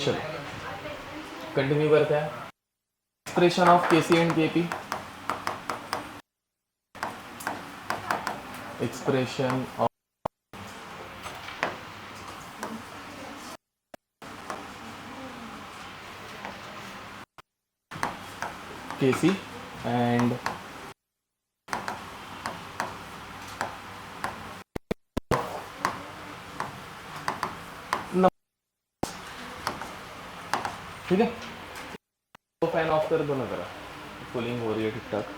चलो कंटिन्यू करते हैं. Expression of KC and KP. Expression of KC and ठीक है. तो फैन ऑफ कर दो ना जरा, कूलिंग हो रही है ठीक ठाक.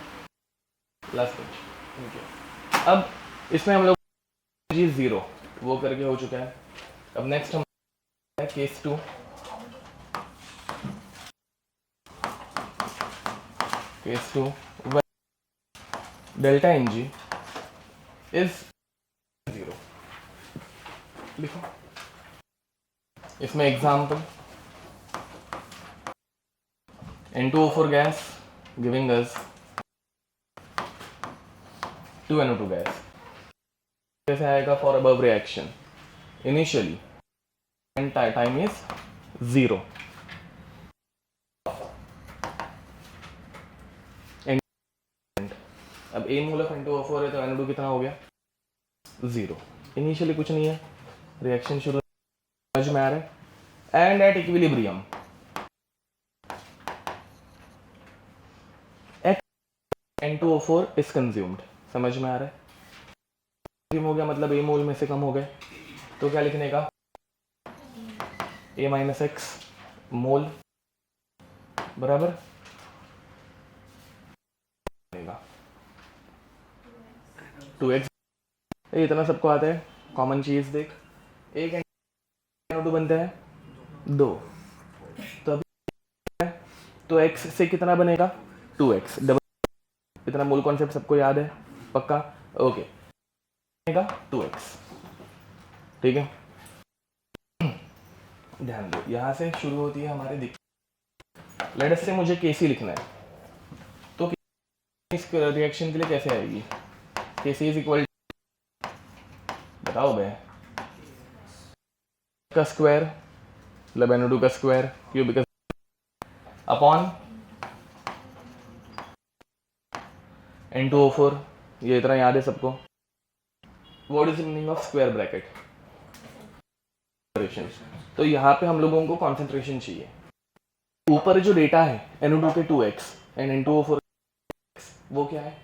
Last page. Thank you. अब इसमें हम लोग जी 0 वो करके हो चुका है. अब नेक्स्ट हम case 2. Case 2 delta N G is 0. लिखो इसमें example. N2O4 gas giving us 2NO2 gas. कैसे आएगा for above reaction? Initially, and time is 0. अब A मोल ऑफ N2O4 है तो NO2 कितना हो गया? 0. इनिशियली कुछ नहीं है, रिएक्शन शुरू समझ में आ रहा है. And at equilibrium N2O4 is consumed. समझ में आ रहा है. कंज्यूम हो गया मतलब A मोल में से कम हो गए, तो क्या लिखने का? A माइनस एक्स मोल बराबर 2x. इतना सबको आता है. कॉमन चीज देख, एक NO2 बनता है 2, तो अभी तो x से कितना बनेगा? 2x. डबल इतना मूल कॉन्सेप्ट सबको याद है पक्का? ओके. बनेगा 2x. ठीक है. ध्यान दो, यहाँ से शुरू होती है हमारी दिक्कत. लेट अस से मुझे केसी लिखना है, तो इस रिएक्शन के लिए कैसे आएगी? केसी इज इक्वल, बताओ बे, का स्क्वायर मतलब NO2 का स्क्वायर क्यूबिक अपॉन N2O4. ये इतना याद है सबको. What is the meaning of square bracket? तो यहाँ पे हम लोगों को कॉन्सेंट्रेशन चाहिए. ऊपर जो डेटा है NO2 के 2x एंड N2O4 वो क्या है?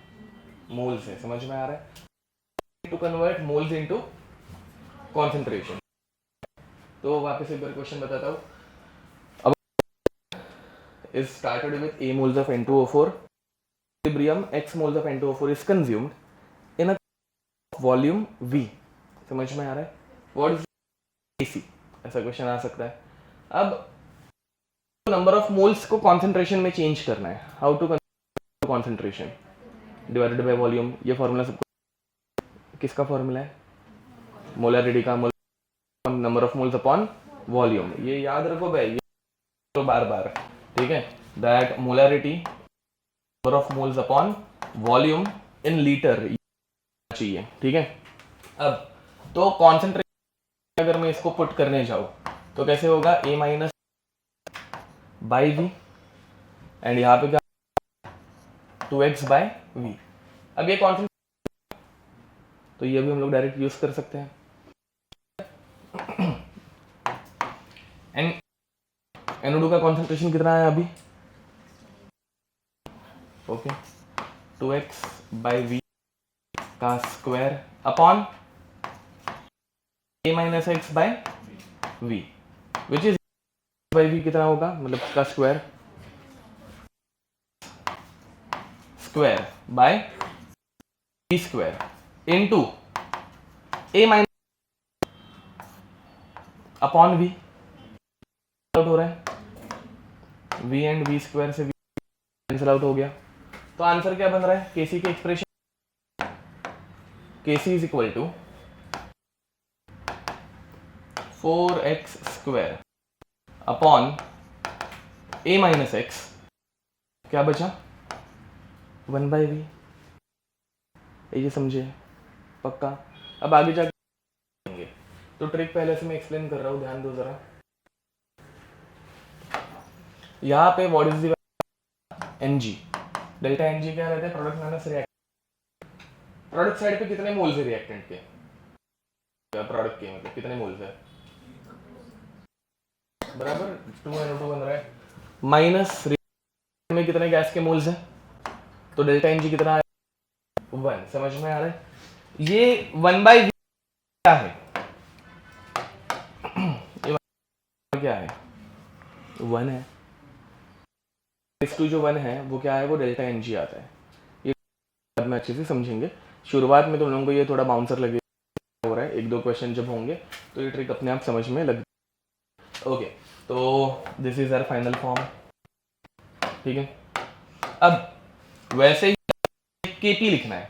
मोल्स है. समझ में आ रहा है? To convert moles into concentration. तो वापस एक बार क्वेश्चन बताता हूँ. अब is started with A moles of N2O4. Equilibrium X moles of N2O4 is consumed in a volume V. समझ में आ रहा है? What is AC? ऐसा क्वेश्चन आ सकता है. अब नंबर ऑफ मोल्स को कॉन्सेंट्रेशन में चेंज करना है. How to concentration divided by volume. ये फॉर्मूला सबको किसका फॉर्मूला है? मोलैरिटी का. Number of moles upon volume. ये याद रखो भाई, ये तो बार बार. ठीक है. That molarity number of moles upon volume in litre चाहिए. ठीक है. अब तो कॉन्सेंट्रेशन अगर मैं इसको पुट करने जाऊं तो कैसे होगा? A minus by V and यहाँ पे क्या 2x बाय वी. अब ये कॉन्सेंट्रेशन तो ये भी हम लोग डायरेक्ट यूज कर सकते हैं. एंड NO2 का कॉन्सेंट्रेशन कितना है अभी? ओके 2x बाई वी का square upon A minus x by V which is by V कितना होगा? मतलब का square square by V square into A minus upon V. Out हो रहा है. v एंड वी स्क्वायर से v कैंसिल आउट हो गया. तो आंसर क्या बन रहा है? केसी के expression KC is equal to 4x square upon A minus x. क्या बचा? 1 बाई वी. ये समझे पक्का? अब आगे जाके तो ट्रिक पहले से मैं एक्सप्लेन कर रहा हूँ, ध्यान दो जरा. यहाँ पे what is the Ng, delta Ng क्या रहता है, product minus reactant. Product side पे कितने मोल्स है रिएक्टेंट के, प्रोडक्ट के मतलब कितने मोल्स है, बराबर 2NO2 बन रहा है, माइनस में कितने गैस के मोल्स हैं, तो डेल्टा Ng कितना है 1। समझ में आ रहा है, ये 1/v क्या है, ये क्या है 1 है, इस टू जो 1 है वो क्या है, वो डेल्टा Ng आता है। ये बाद में अच्छे से समझेंगे, शुरुआत में तुम लोगों को ये थोड़ा बाउंसर लगे हो रहा है, 1-2 क्वेश्चन जब होंगे तो ये ट्रिक अपने आप समझ में लग। ओके, तो this is our final form, ठीक है। अब वैसे ही Kp लिखना है,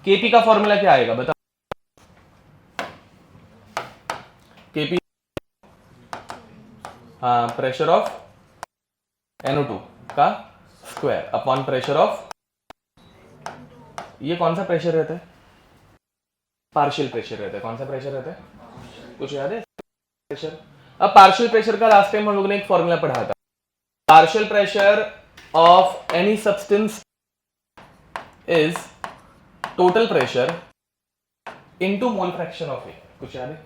Kp का फॉर्मूला क्या आएगा बताओ, Kp हाँ प्रेशर ऑफ NO2 का स्क्वायर अपॉन प्रेशर ऑफ, ये कौन सा प्रेशर रहता है, पार्शियल प्रेशर रहता है, कौन सा प्रेशर रहता है, कुछ याद है प्रेशर। अब पार्शियल प्रेशर का लास्ट टाइम हम लोगों ने एक फॉर्मूला पढ़ा था, partial pressure of any substance is total pressure into mole fraction of A, कुछ याद है,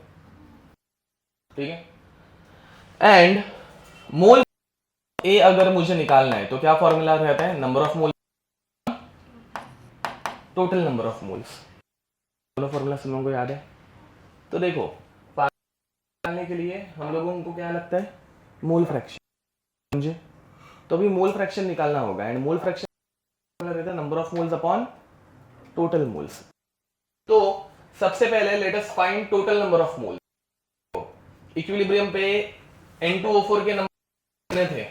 ठीक है। एंड मोल ए अगर मुझे निकालना है तो क्या फॉर्मूला रहता है, number of mole total number of moles, दोनों फॉर्मूला सब लोगों को याद है। तो देखो निकालने के लिए हम लोगों को क्या लगता है, मोल फ्रैक्शन, समझे, तो अभी मोल फ्रैक्शन निकालना होगा, एंड मोल फ्रैक्शन रहता है number of moles upon total moles. तो सबसे पहले let us find total number of moles. Equilibrium पे N2O4 के नंबर कितने थे,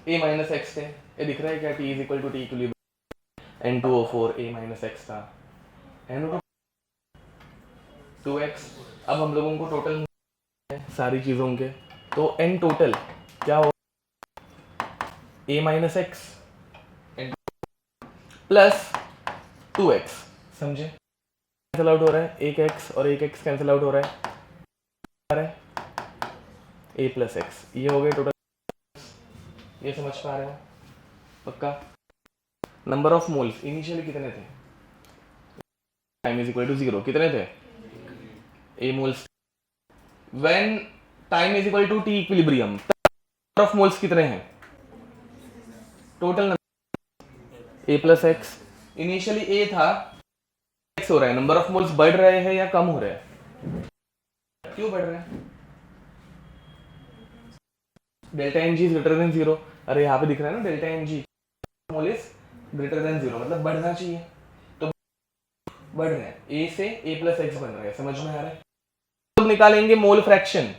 A-x थे, ये दिख रहा है क्या, T = T equilibrium N2O4 A-x था, NO2 2x। अब हम लोगों को टोटल सारी चीजों के, तो N टोटल क्या हो, A-x प्लस 2x, समझे, कैंसिल आउट हो रहा है, एक x और एक x कैंसिल आउट हो रहा है, A + x, ये हो गए टोटल, ये समझ पा रहे हो पक्का। नंबर ऑफ मोल्स इनिशियली कितने थे, टाइम = 0, कितने थे A moles, when time = T equilibrium, number of moles कितने हैं, total A + x, initially A था, x हो रहा है, नंबर ऑफ मोल्स बढ़ रहे हैं या कम हो रहे हैं, क्यों बढ़ रहे हैं, delta Ng is greater than 0, अरे यहाँ पे दिख रहा है ना delta Ng mole is greater than 0, मतलब बढ़ना चाहिए, तो बढ़ रहे हैं, A से A + x बन रहा है, समझ में आ रहा है। तो निकालेंगे mole fraction,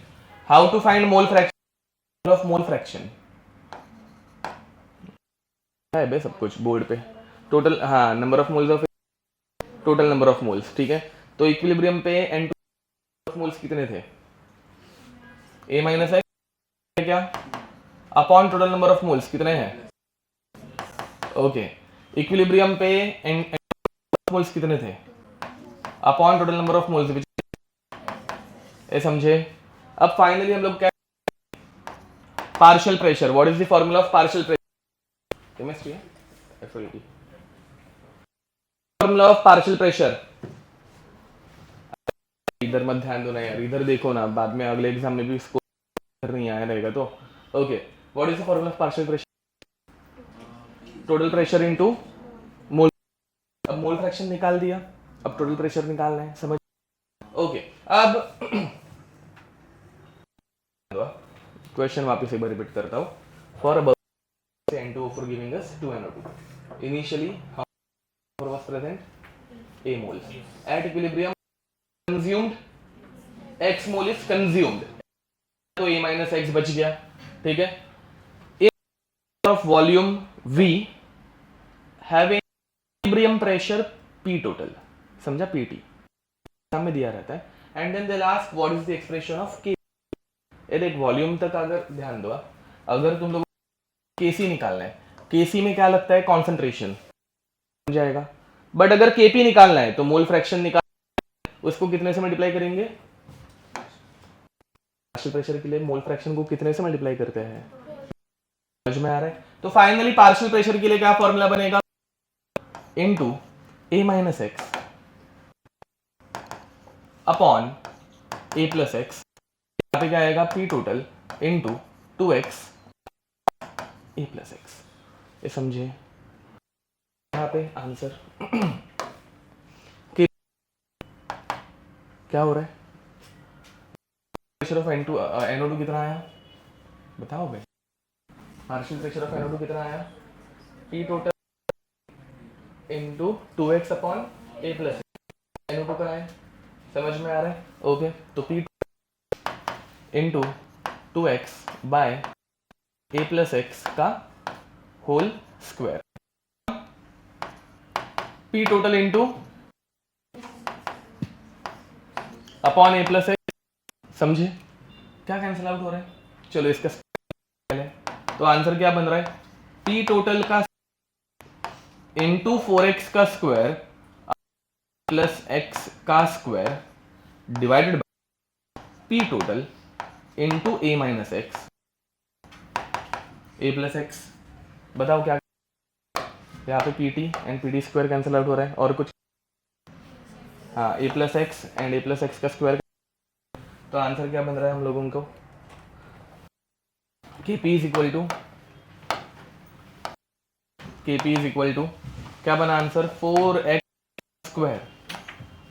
how to find mole fraction of mole fraction है बे सब कुछ बोर्ड पे, टोटल हाँ number of moles of total number of moles, ठीक है। तो इक्विलिब्रियम पे N2 मोल्स कितने थे, A - x क्या upon total number of moles कितने हैं, ओके, इक्विलिब्रियम पे N मोल्स कितने थे upon total number of moles, ये समझे। अब फाइनली हम लोग क्या, partial pressure, what is the formula of partial pressure, chemistry है FLT, formula of partial pressure, इधर मत ध्यान दो ना यार, इधर देखो ना, बाद में अगले एग्जाम में भी इसको नहीं आया रहेगा तो, okay, what is the formula of partial pressure, total pressure into मोल, अब मोल फ्रैक्शन निकाल दिया, अब टोटल प्रेशर निकालना है, समझ, ओके। अब क्वेश्चन वापस एक बार रिपीट करता हूँ, for a N2O4 giving us 2NO2, initially how much was present, A moles, at equilibrium consumed X mole is consumed, तो A - x बच गया, ठीक है। A of volume V having equilibrium pressure P total, समझा, PT में दिया रहता है, and then they'll ask what is the expression of K, ये देख वॉल्यूम तक अगर ध्यान दो, अगर तुम लोग Kc निकालना है, Kc में क्या लगता है, कॉन्सेंट्रेशन जाएगा, बट अगर Kp निकालना है तो मोल फ्रैक्शन निकाल, उसको कितने से मल्टीप्लाई करेंगे, पार्शियल प्रेशर के लिए मोल फ्रैक्शन को कितने से मल्टीप्लाई करते हैं, समझ में आ रहा है। तो फाइनली पार्शियल प्रेशर के लिए क्या फॉर्मूला बनेगा, into a minus X upon a plus x, यहाँ पे क्या आएगा P total into 2x a plus x. ये समझे यहाँ पे आंसर क्या हो रहा है, प्रेशर ऑफ NO2 कितना आया बताओ भाई, पार्शियल प्रेशर ऑफ NO2 कितना आया, P total into 2x upon a plus NO2 का है, समझ में आ रहा है। ओके तो P into 2x by a plus x का whole square, P total into upon a plus x, समझे क्या कैंसिल आउट हो रहा है। चलो इसका पहले तो आंसर क्या बन रहा है, P टोटल का इंटू 4x का स्क्वायर प्लस x का square divided by P total into a minus x a plus x. बताओ क्या, यहाँ पे pt and pd square cancel out हो रहा है और कुछ, हाँ a plus x and a plus x का स्क्वायर। तो आंसर क्या बन रहा है हम लोगों को, Kp इज इक्वल टू क्या बना answer 4x square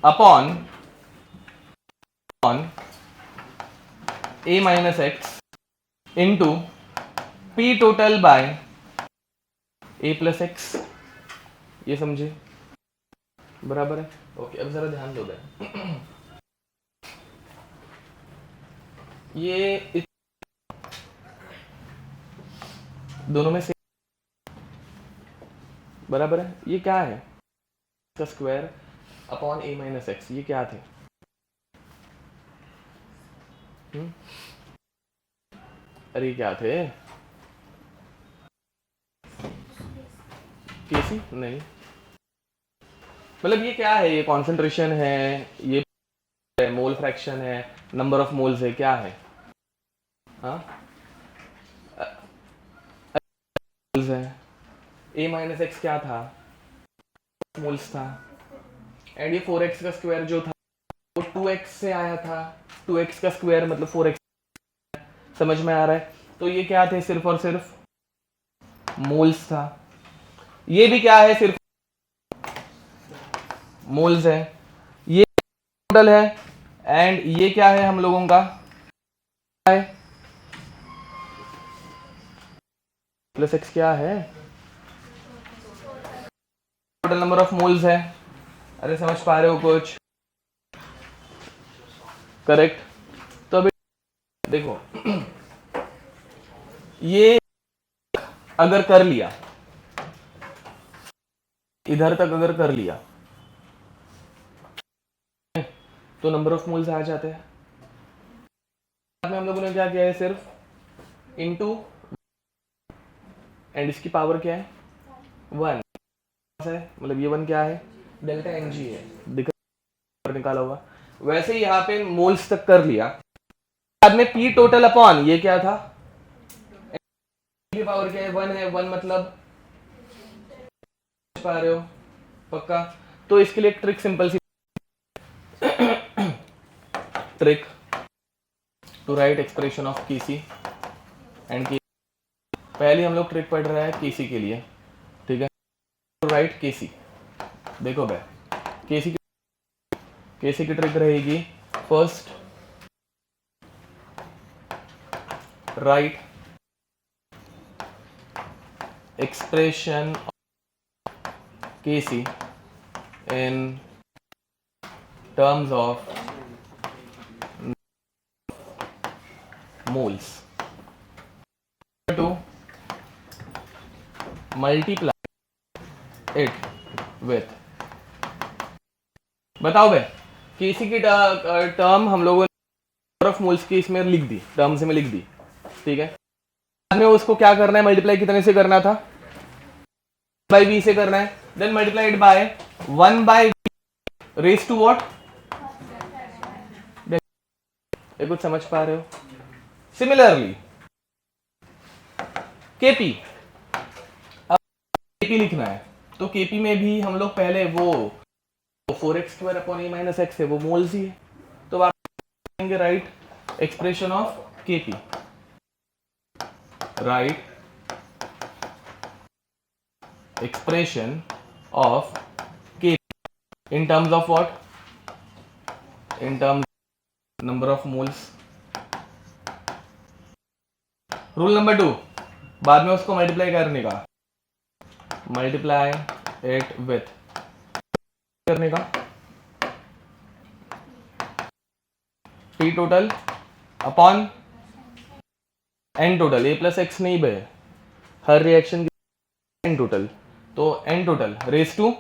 upon a minus x into P total by a plus x, ये समझे बराबर है। ओके अब जरा ध्यान दो बे, ये दोनों में से बराबर है, ये क्या है इसका square upon a minus x, ये क्या थे अरे क्या थे केसी नहीं, मतलब ये क्या है, ये कॉन्सेंट्रेशन है, ये मोल फ्रैक्शन है, नंबर ऑफ मोल्स है, क्या है, हाँ है a माइनस एक्स क्या था, मोल्स था, एंड ये 4x का स्क्वायर जो था वो 2x से आया था, 2x का स्क्वायर मतलब 4x, समझ में आ रहा है। तो ये क्या थे, सिर्फ और सिर्फ मोल्स था, ये भी क्या है सिर्फ मोल्स है, ये टोटल है, एंड ये क्या है हम लोगों का है प्लस एक्स क्या है, टोटल नंबर ऑफ मोल्स है। अरे समझ पा रहे हो कुछ, करेक्ट। तो अभी देखो ये अगर कर लिया, इधर तक अगर कर लिया तो नंबर ऑफ मोल्स आ जाते हैं। में हम लोगों ने क्या किया है, सिर्फ इनटू एंड इसकी पावर क्या है 1 है, मतलब ये 1 क्या है डेल्टा एन जी है, निकाला हुआ। वैसे ही यहाँ पे मोल्स तक कर लिया, बाद में पी टोटल अपॉन ये क्या था, की पावर क्या है 1 है, 1 मतलब पा रहे हो पक्का। तो इसके लिए एक ट्रिक सिंपल सी trick to write expression of KC and K, पहले हम लोग ट्रिक पढ़ रहे हैं केसी के लिए, ठीक है। टू राइट केसी, देखो भाई केसी की ट्रिक रहेगी, first write expression of KC in terms of moles to multiply it with, बताओ भाई किसी की टर्म हम लोगों ने ऑफ मोल्स की इसमें लिख दी, टर्म्स में लिख दी, ठीक है। बाद में उसको क्या करना है, मल्टीप्लाई कितने से करना था, बाई v से करना है, then multiplied by 1 by raise to what, ये कुछ समझ पा रहे हो। सिमिलरली केपी, अब केपी लिखना है तो केपी में भी हम लोग पहले वो 4x² upon a minus x है, वो मोल्स ही है, तो आप करेंगे right expression of KP, right expression of KP in terms of what, in terms number of moles. Rule number 2, बाद में उसको मल्टीप्लाई करने का, मल्टीप्लाई इट विथ करने का T total upon n total, a plus x नहीं बे, हर रिएक्शन की एन टोटल, तो n total raise to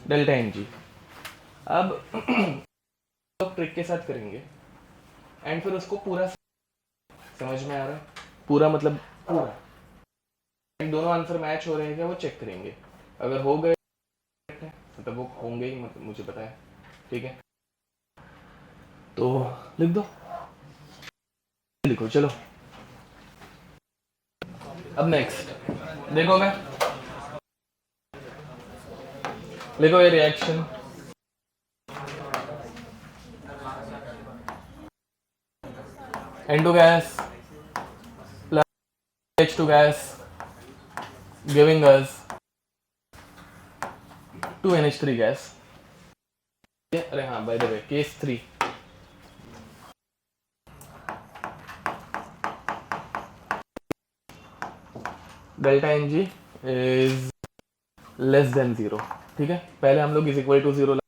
delta N g. अब ट्रिक के साथ करेंगे एंड फिर उसको पूरा समझ में आ रहा है, पूरा मतलब पूरा दोनों आंसर मैच हो रहे हैं क्या वो चेक करेंगे, अगर हो गए मतलब वो होंगे ही, मतलब मुझे पता है, ठीक है, तो लिख दो, लिखो चलो। अब नेक्स्ट देखो, मैं लिखो ये reaction, N2 gas plus H2 gas giving us 2NH3 gas. अरे हाँ, by the way, case 3. Delta Ng is less than 0. ठीक है, पहले हम लोग is equal to 0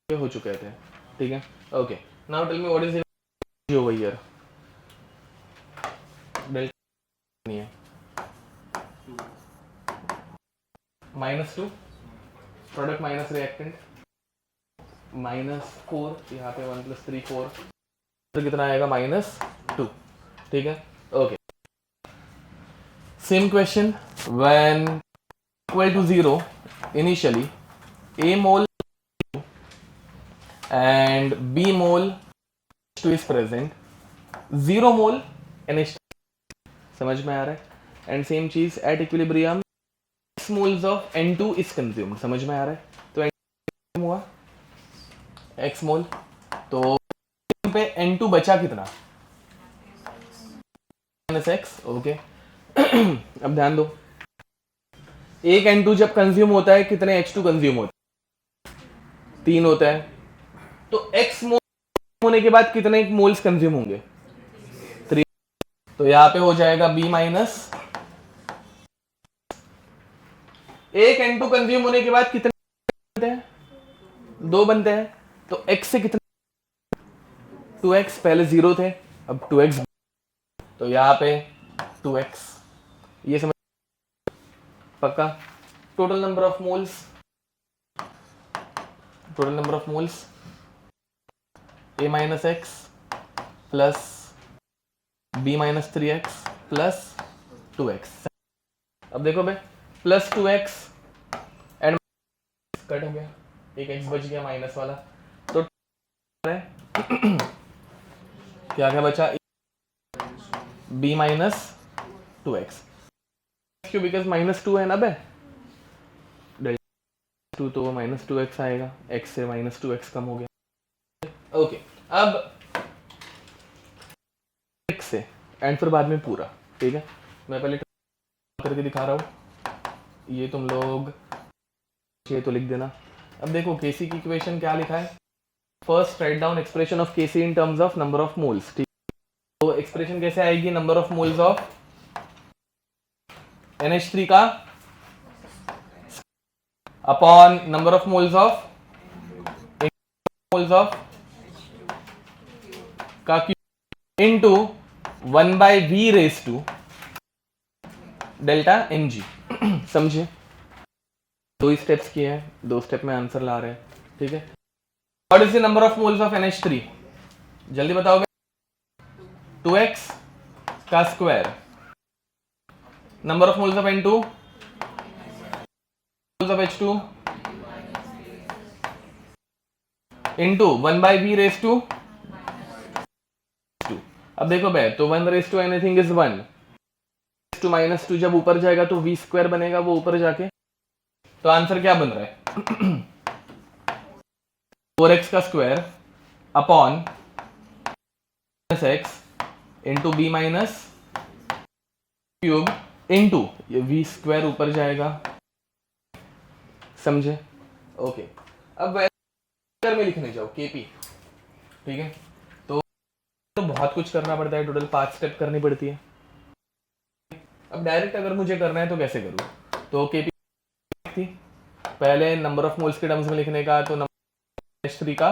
हो चुके थे, ठीक है, okay. Now tell me what is Ng over here. Delta नहीं है, -2 प्रोडक्ट माइनस रिएक्टेंट -4, यहाँ पे 1 + 3 4, तो कितना आएगा -2, ठीक है, okay. Same question, when equal to 0 initially A mole and B mole H2 is present, 0 mole NH2, समझ में आ रहा है, एंड सेम चीज at equilibrium X moles of N2 is consumed, समझ में आ रहा है, तो N2 हुआ X मोल, तो पे N2 बचा कितना -X, ओके। अब ध्यान दो, एक N2 जब कंज्यूम होता है कितने H2 कंज्यूम होते हैं, 3 होता है, तो X मोल होने के बाद कितने मोल्स कंज्यूम होंगे, 3, तो यहां पे हो जाएगा B माइनस, एक N2 कंज्यूम होने के बाद कितने बनते हैं, 2 बनते हैं, तो X से कितने, 2x, पहले 0 थे अब 2x, तो यहां पे 2x, ये समझ पक्का। Total number of moles, total number of moles A minus x plus B minus 3x plus 2x। अब देखो भाई, प्लस 2x एंड कट हो गया, एक x बच गया माइनस वाला, तो क्या क्या बचा, B माइनस 2x, क्यों, बिकॉज -2 है ना बे, -2 तो -2x आएगा, x से -2x कम हो गया, ओके। अब x से एंड फिर बाद में पूरा, ठीक है, मैं पहले करके दिखा रहा हूँ, ये तुम लोग ये तो लिख देना। अब देखो केसी की इक्वेशन क्या लिखा है, first write down expression of KC in terms of number of moles, ठीक, तो एक्सप्रेशन कैसे आएगी, number of moles of NH3 का upon number of moles of का into 1/v raise to delta Ng। समझिए, 2 स्टेप्स किए हैं, 2 स्टेप में आंसर ला रहे हैं, ठीक है। What is the number of moles of NH3, जल्दी बताओगे, 2x का square, number of moles of N2, moles of H2 into 1/v raise to 2, अब देखो बे, तो 1 raise to anything is 1 to -2 जब ऊपर जाएगा तो v स्क्वायर बनेगा वो ऊपर जाके। तो आंसर क्या बन रहा है 4x का square upon x into B minus cube into ये v स्क्वायर ऊपर जाएगा, समझे? ओके, अब में लिखने जाओ kp, ठीक है? तो बहुत कुछ करना पड़ता है, टोटल 5 स्टेप करनी पड़ती है। अब डायरेक्ट अगर मुझे करना है तो कैसे करूँ? तो kp थी पहले नंबर ऑफ मोल्स के टर्म्स में लिखने का, तो नंबर H3 का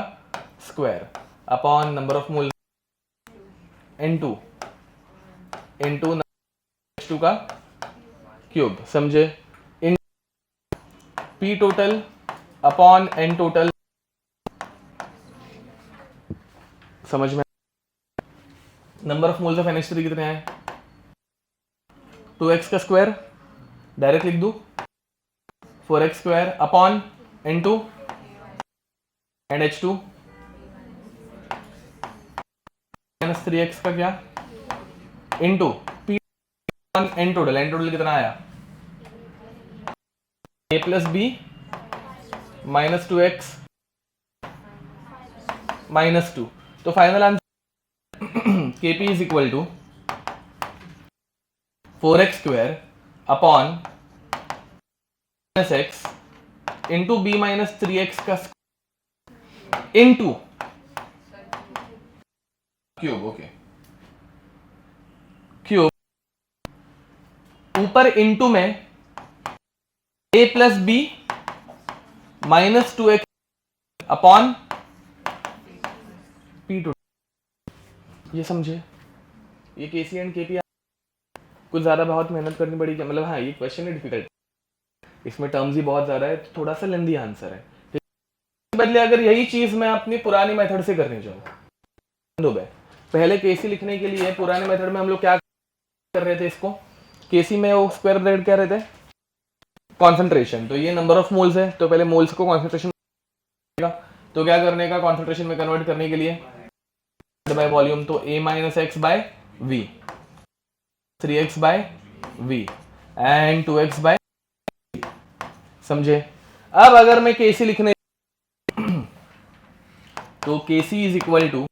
square upon number of moles N2 into H2 का क्यूब, समझे? इन P total upon N total, समझ में? Number of moles of NH3 कितने हैं? 2x का स्क्वायर डायरेक्ट लिख दूं, 4x square upon N2 and H2 minus 3x का क्या into P upon N total. N total कितना आया? a plus B minus 2x minus 2। तो final answer kp is equal to 4x square upon minus x into B minus 3x का into cube. Okay, cube ऊपर into में a plus B minus 2x upon P two. ये समझे? ये केसी and KP कुछ ज्यादा बहुत मेहनत करनी पड़ी, मतलब हाँ ये क्वेश्चन है डिफिकल्ट, इसमें टर्म्स ही बहुत ज्यादा है, तो थोड़ा सा लेंदी आंसर है। बदले अगर यही चीज मैं अपनी पुरानी मेथड से करने जाऊँ, पहले केसी लिखने के लिए पुराने मेथड में हम लोग क्या कर रहे थे, इसको केसी में वो स्क्वायर ब्रैकेट क्या रहते हैं, कॉन्सेंट्रेशन। तो ये नंबर ऑफ मोल्स है, तो पहले मोल्स को कॉन्सेंट्रेशन, तो क्या करने का, कॉन्सेंट्रेशन में कन्वर्ट करने के लिए बाय वॉल्यूम, तो a minus x by V, 3x by V and 2x by, समझे? अब अगर मैं केसी लिखने तो Kc is equal to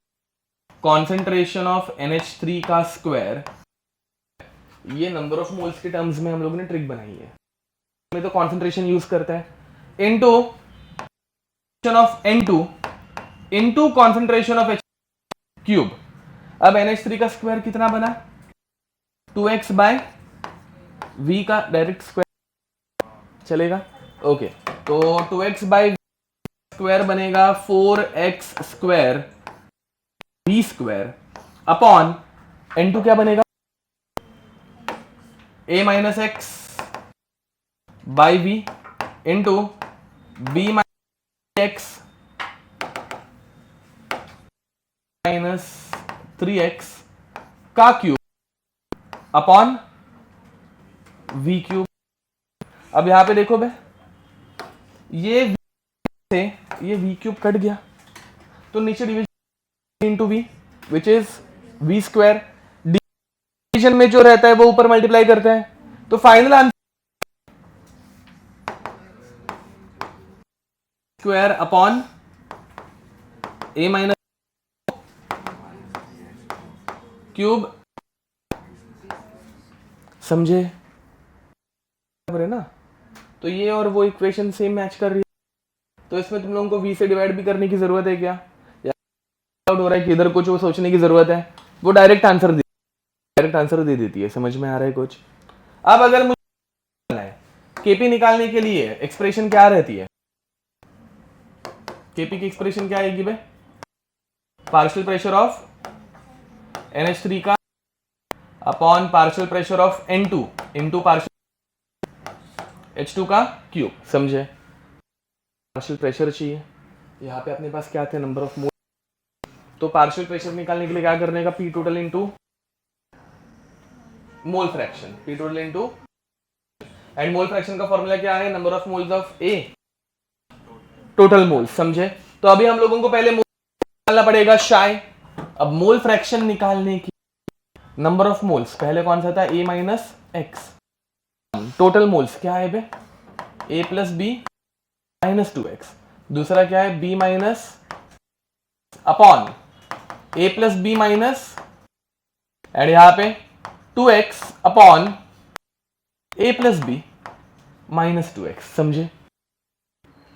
concentration of NH3 का स्क्वायर। ये नंबर ऑफ मोल्स के टर्म्स में हम लोगों ने ट्रिक बनाई है, में तो कॉन्सेंट्रेशन यूज करता है into of N2 into concentration of H cube. अब NH3 का स्क्वायर कितना बना, 2x बाय v का डायरेक्ट स्क्वायर चलेगा। ओके, तो 2x बाय स्क्वायर बनेगा 4x square v square upon N2 क्या बनेगा, a minus x by v into b minus x minus 3x का क्यूब अपॉन v क्यूब। अब यहां पे देखो बे, ये v से ये v क्यूब कट गया, तो नीचे division into v which is v square, division में जो रहता है वो ऊपर मल्टीप्लाई करता है, तो final answer square upon a minus cube, समझे? है ना? तो ये और वो इक्वेशन सेम मैच कर रही है, तो इसमें तुम लोगों को v से डिवाइड भी करने की जरूरत है क्या, या डाउट हो रहा है कि इधर कुछ वो सोचने की जरूरत है, वो डायरेक्ट आंसर दे देती है। समझ में आ रहा है कुछ? अब अगर मुझे केपी निकालने के लिए एक्सप्रेशन क्या रहती है, केपी की एक्सप्रेशन क्या आएगी बे, पार्शियल प्रेशर ऑफ NH3 का upon partial pressure of N2 into partial H2 का क्यूब, समझे? पार्शियल प्रेशर चाहिए, यहाँ पे अपने पास क्या थे, नंबर ऑफ मोल, तो पार्शियल प्रेशर निकालने के लिए क्या करने का, P total into mole fraction, P total into, and mole fraction का फॉर्मूला क्या है, number of moles of A total moles, समझे? तो अभी हम लोगों को पहले मोल निकालना पड़ेगा शाय। अब मोल फ्रैक्शन निकालने की नंबर ऑफ मोल्स पहले कौन सा था, A minus X, total moles क्या है बे, A plus B minus 2x, दूसरा क्या है B minus upon A plus B minus, and यहां पे 2x अपॉन A plus B minus 2x, समझे।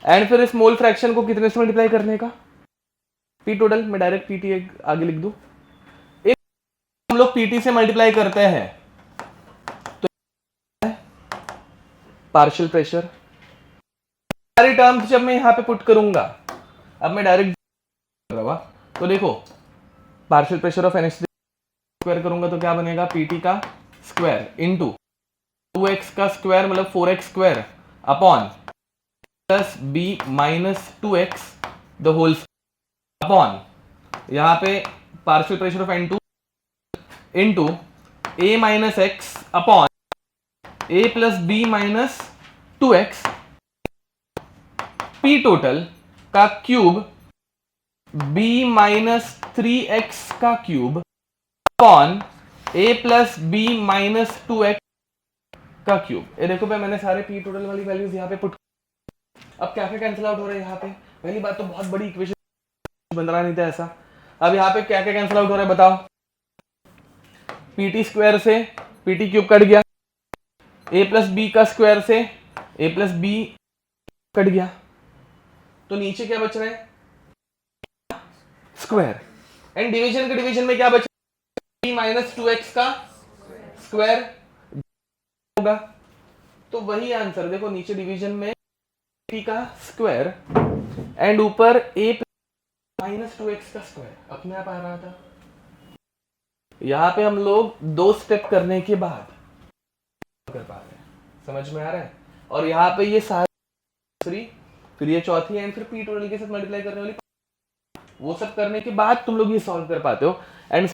एंड फिर इस मोल फ्रैक्शन को कितने से मल्टीप्लाई करने का, पी टोटल, मैं डायरेक्ट पीटी आगे लिख दूं, हम लोग पीटी से मल्टीप्लाई करते हैं तो पार्शियल प्रेशर, सारी टर्म्स जब मैं यहां पे पुट करूंगा, अब मैं डायरेक्ट तो देखो partial pressure of NH square करूंगा तो क्या बनेगा, पीटी का स्क्वायर इंटू 2x का स्क्वायर मतलब 4x square upon plus B minus 2x the whole upon यहां पे partial pressure of N2 into A minus X upon A plus B minus 2x, P total का cube b minus 3x का cube upon a plus B minus 2x का cube. ये देखो भाई मैंने सारे पी टोटल वाली वैल्यूज यहाँ पे पुट, अब क्या क्या कैंसिल आउट हो रहा है यहाँ पे, पहली बात तो बहुत बड़ी इक्वेशन बन रहा नहीं था ऐसा, अब यहाँ पे क्या क्या कैंसिल आउट हो रहा है बताओ, पीटी स्क्वायर से पीटी क्यूब कट गया, ए प्लस बी का स्क्वायर से ए प्लस बी कट गया, तो नीचे क्या बच रहा है स्क्वायर, एंड डिवीजन के डिवीजन में क्या बचा, b माइनस 2x का स्क्वायर होगा, तो वही आंसर देखो नीचे डिवीजन में p का स्क्वायर एंड ऊपर a माइनस 2x का स्क्वायर अपने आप आ रहा था। यहां पे हम लोग 2 स्टेप करने के बाद कर पा रहे हैं, समझ में आ रहा है, और यहाँ पे ये सारी फिर ये चौथी एंड फिर पी टोटल के साथ मल्टीप्लाई करने वाली, वो सब करने के बाद तुम लोग ये सॉल्व कर पाते हो। एंड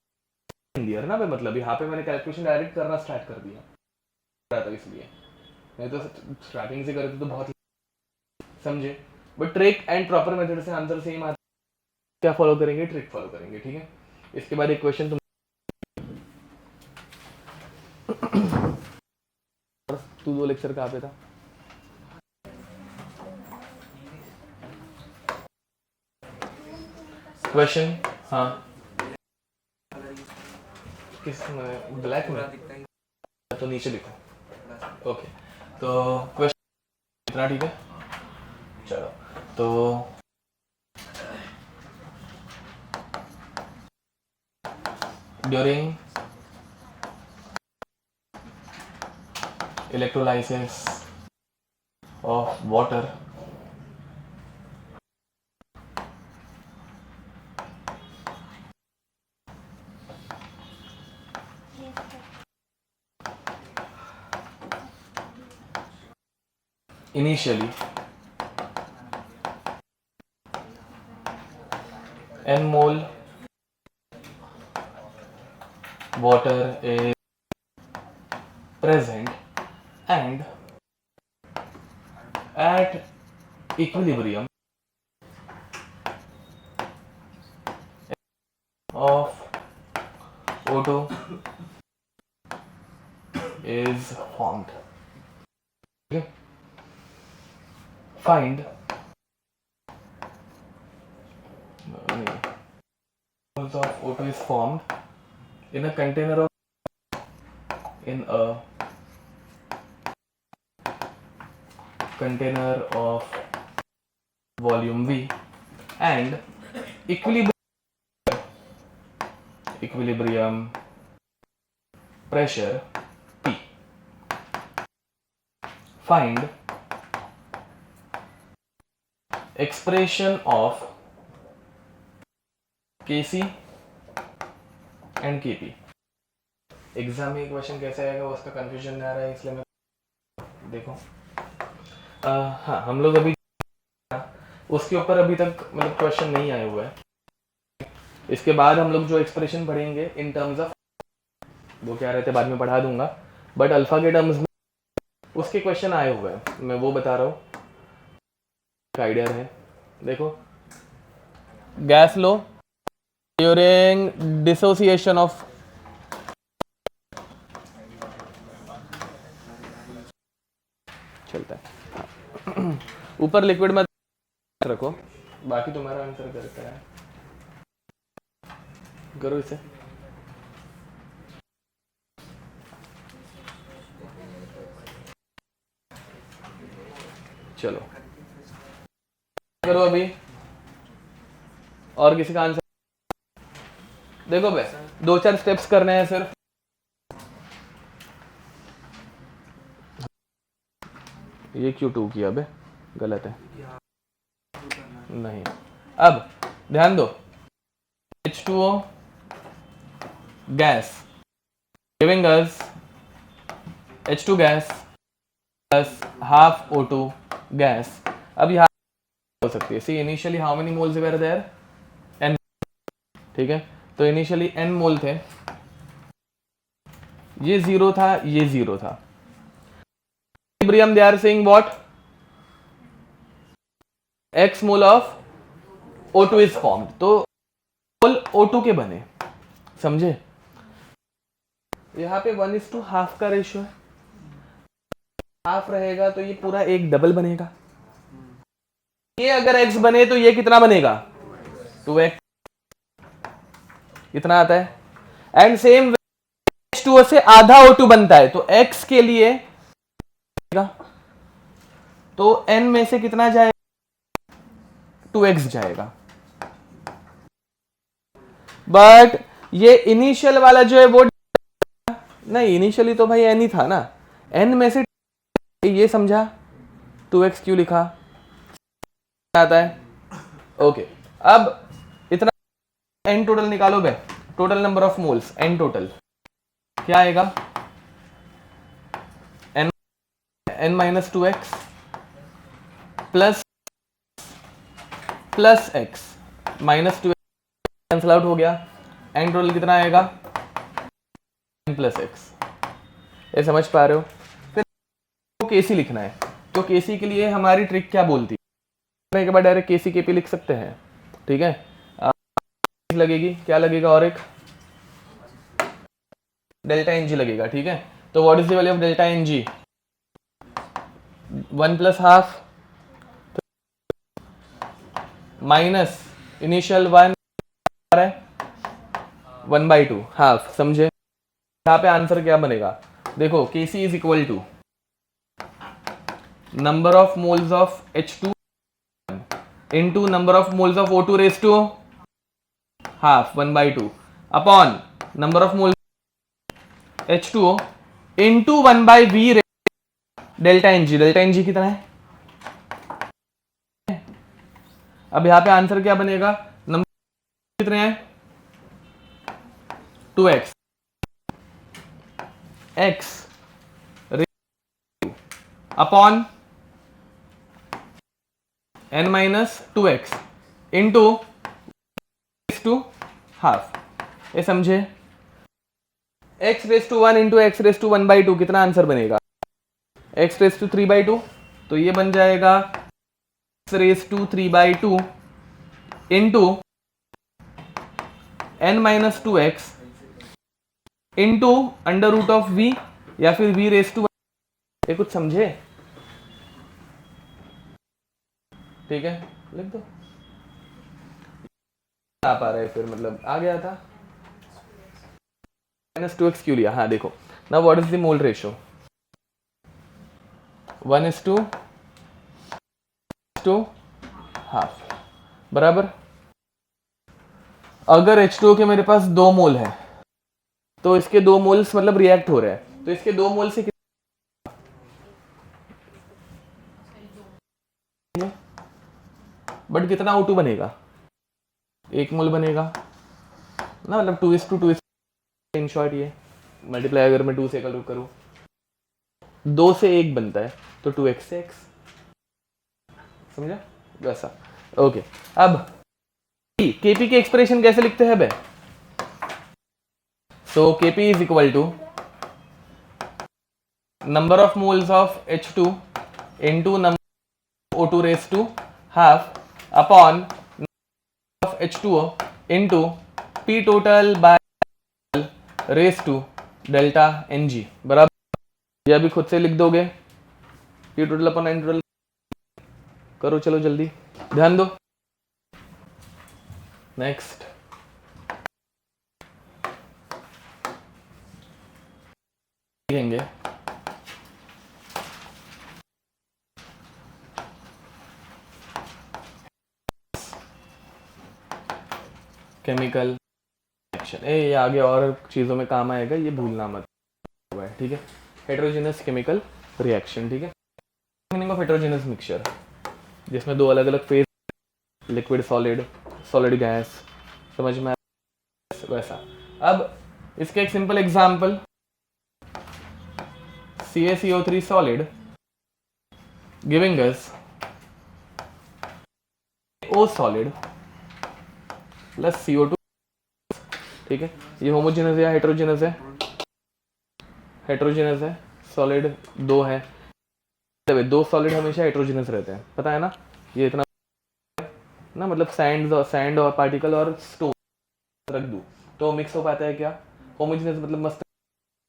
ना भाई मतलब यहाँ पे मैंने कैलकुलेशन डायरेक्ट करना स्टार्ट कर दिया था, इसलिए नहीं तो स्टार्टिंग से करते तो बहुत समझे, but trick and proper method से आंसर सेम आता, क्या फॉलो करेंगे, ट्रिक फॉलो करेंगे, ठीक है। इसके बाद एक क्वेश्चन तुम तू 2 लेक्चर कहाँ पे था, क्वेश्चन, हाँ किस में, ब्लैक में तो नीचे लिखो, ओके तो क्वेश्चन इतना ठीक है, चलो तो during electrolysis of water initially n mole water is present and at equilibrium of O2 is formed. Okay. Find moles of O2 is formed in a container of volume V and equilibrium pressure P. Find expression of Kc and Kp. Exam में question कैसे आएगा उसका confusion नहीं आ रहा है, इसलिए मैं देखो हाँ हम लोग अभी उसके ऊपर अभी तक मतलब क्वेश्चन नहीं आए हुए हैं। इसके बाद हम लोग जो एक्सप्रेशन पढ़ेंगे इन टर्म्स ऑफ, वो क्या रहते बाद में पढ़ा दूंगा, बट अल्फा के टर्म्स में उसके क्वेश्चन आए हुए हैं, मैं वो बता रहा हूँ। आइडिया है देखो, gas low during dissociation of ऊपर लिक्विड में रखो, बाकी तुम्हारा आंसर करता है, करो इसे। चलो करो अभी, और किसी का आंसर देखो भाई, 2-4 स्टेप्स करने हैं सिर्फ। ये क्यों 2 किया बे, गलत है, नहीं। अब ध्यान दो, H2O gas giving us H2 gas plus half O2 gas. अब यहाँ हो सकती है, see initially how many moles were there, n, ठीक है। तो इनिशियली n मोल थे, ये 0 था, ये 0 था। Equilibrium they are saying what, x mole of O2 is formed, तो मोल O2 के बने, समझे। यहाँ पे 1:1/2 का रेशियो है, हाफ रहेगा तो ये पूरा एक डबल बनेगा। ये अगर x बने तो ये कितना बनेगा, 2x, कितना आता है। एंड सेम H2O से आधा O2 बनता है, तो x के लिए तो n में से कितना जाएगा, 2x जाएगा। बट ये इनिशियल वाला जो है वो नहीं, इनिशियली तो भाई n ही था ना, n में से ये समझा, 2x क्यों लिखा आता है। ओके, अब इतना n टोटल निकालो बे, total number of moles n total क्या आएगा, n minus 2x plus x minus 2x cancel out हो गया, n टोटल कितना आएगा, n प्लस x। ये समझ पा रहे हो। फिर केसी लिखना है, तो केसी के लिए हमारी ट्रिक क्या बोलती है, के बाद डायरेक्ट केसी केपी लिख सकते हैं, ठीक है। लगेगी, क्या लगेगा, और एक डेल्टा एन जी लगेगा, ठीक है। तो what is the value of delta N G, 1 plus half minus initial 1 है 1/2 हाफ, समझे। यहाँ पे आंसर क्या बनेगा, देखो KC is equal to number of moles of H2 into number of moles of O2 raise to half 1/2 upon number of moles H2O into 1/V delta NG. Delta NG कितना है, अब यहां पे आंसर क्या बनेगा, नंबर कितने हैं, 2x x upon n minus 2x into two half, ये समझे। x raise to 1 into X raise to 1/2 कितना आंसर बनेगा, x रेस टू 3/2, तो ये बन जाएगा x raise to 3/2 into n minus 2x into under root of v, या फिर v रेस टू, ये कुछ समझे, ठीक है, लिख दो। आ पा रहे फिर, मतलब आ गया था, माइनस 2x क्यों लिया, हाँ देखो ना, what is the mole ratio, 1:2 half बराबर। अगर H2O के मेरे पास 2 मोल है, तो इसके 2 मोल्स मतलब रिएक्ट हो रहे हैं, तो इसके 2 मोल से बट कितना O2 बनेगा, 1 मोल बनेगा ना, मतलब 2:2 इन शॉर्ट। ये मल्टीप्लाई अगर मैं 2 से करूँ 2 से 1 बनता है, तो 2x से x, समझा वैसा। ओके, अब kp की एक्सप्रेशन कैसे लिखते हैं बे, so kp is equal to number of moles of H2 into number O2 raise to half upon of H2O into P total by raise to delta Ng बराबर। यह भी खुद से लिख दोगे, P total upon N total करो चलो जल्दी, ध्यान दो। नेक्स्ट लिखेंगे केमिकल रिएक्शन। ये आगे और चीज़ों में काम आएगा, ये भूलना मत, ठीक है। हेटेरोजेनस केमिकल रिएक्शन, ठीक है। मीनिंग ऑफ हेटेरोजेनस मिक्सचर, जिसमें दो अलग अलग phase, liquid solid, solid gas, समझ में वैसा। अब इसके एक simple example, CaCO3 solid giving us O solid plus CO2, ठीक है। ये होमोजेनस है या हेटेरोजेनस है? हेटेरोजेनस है, सॉलिड दो है, दो सॉलिड हमेशा हेटेरोजेनस रहते हैं, पता है ना। ये इतना ना, मतलब सैंड और पार्टिकल और स्टोन रख दूं तो मिक्स हो पाता है क्या? होमोजेनस मतलब मस्त,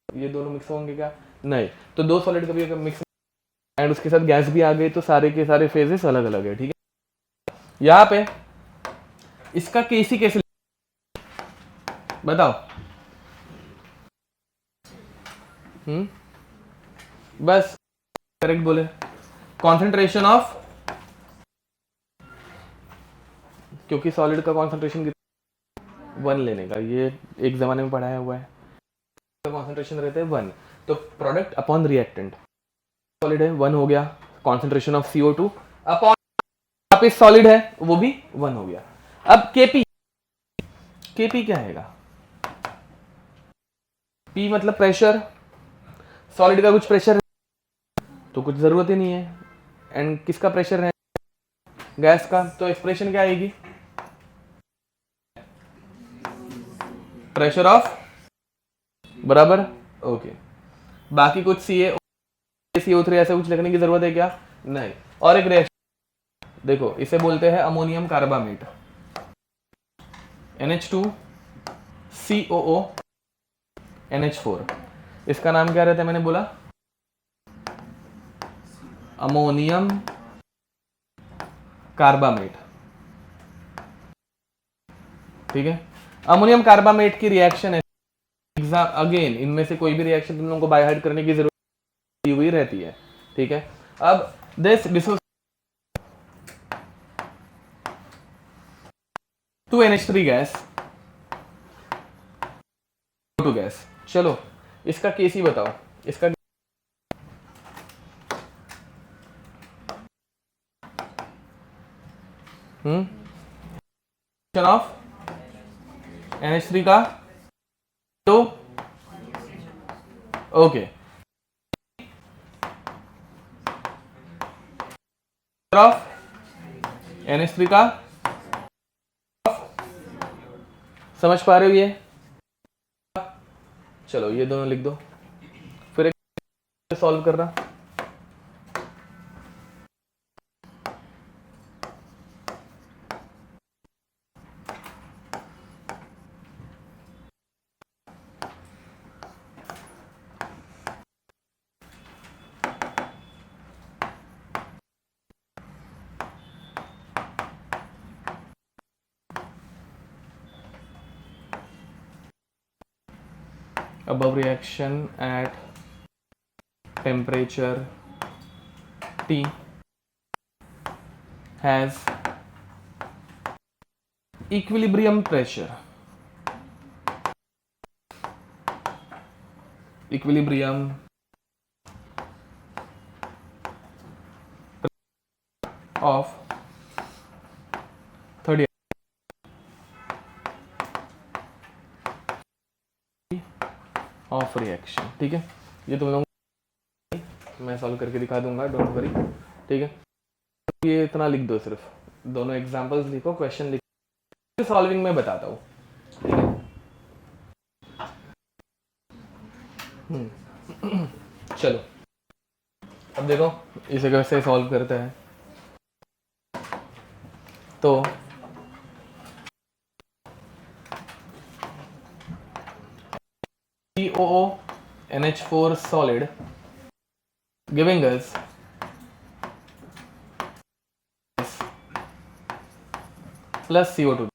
ये दोनों मिक्स होंगे क्या? नहीं। तो दो सॉलिड कभी मिक्स एंड उसके साथ गैस भी आ गई तो सारे के सारे फेजेस अलग अलग है, ठीक है। यहाँ पे इसका केसी कैसे बताओ? बस करेक्ट बोले, कॉन्सेंट्रेशन ऑफ, क्योंकि सॉलिड का कॉन्सेंट्रेशन 1 लेने का, ये एक जमाने में पढ़ाया हुआ है, कॉन्सेंट्रेशन रहते हैं 1, तो प्रोडक्ट अपॉन रिएक्टेंट, सॉलिड है 1 हो गया, कॉन्सेंट्रेशन ऑफ CO2 अपॉन पे सॉलिड है वो भी 1 हो गया। अब केपी क्या आएगा? P मतलब प्रेशर, सॉलिड का कुछ प्रेशर तो कुछ जरूरत ही नहीं है, एंड किसका प्रेशर है? गैस का, तो एक्सप्रेशन क्या आएगी? प्रेशर ऑफ बराबर, ओके। बाकी कुछ CaCO3 ऐसे कुछ लिखने की जरूरत है क्या? नहीं। और एक रिएक्शन देखो, इसे बोलते हैं ammonium carbamate, NH2 COO NH4, इसका नाम क्या रहता है? मैंने बोला अमोनियम कार्बामेट, ठीक है। अमोनियम कार्बामेट की रिएक्शन है, अगेन इनमें से कोई भी रिएक्शन तुम लोगों को बाय हार्ट करने की जरूरत हुई रहती है, ठीक है। अब this 2NH3 gas, to gas, चलो इसका केसी बताओ, इसका ऑफ NH3 का तो ओके, ऑफ NH3 का, समझ पा रहे हो ये? चलो ये दोनों लिख दो, फिर एक सॉल्व करना। Above reaction at temperature T has equilibrium pressure, equilibrium of 30 of reaction, ठीक है। ये तुम लोग मैं सॉल्व करके दिखा दूंगा, डोंट वरी, ठीक है। ये इतना लिख दो, सिर्फ दोनों एग्जांपल्स लिखो, क्वेश्चन लिखो, सॉल्विंग में बताता हूँ, ठीक है। चलो अब देखो इसे कैसे सॉल्व करते हैं। तो COO NH4 solid giving us plus CO2।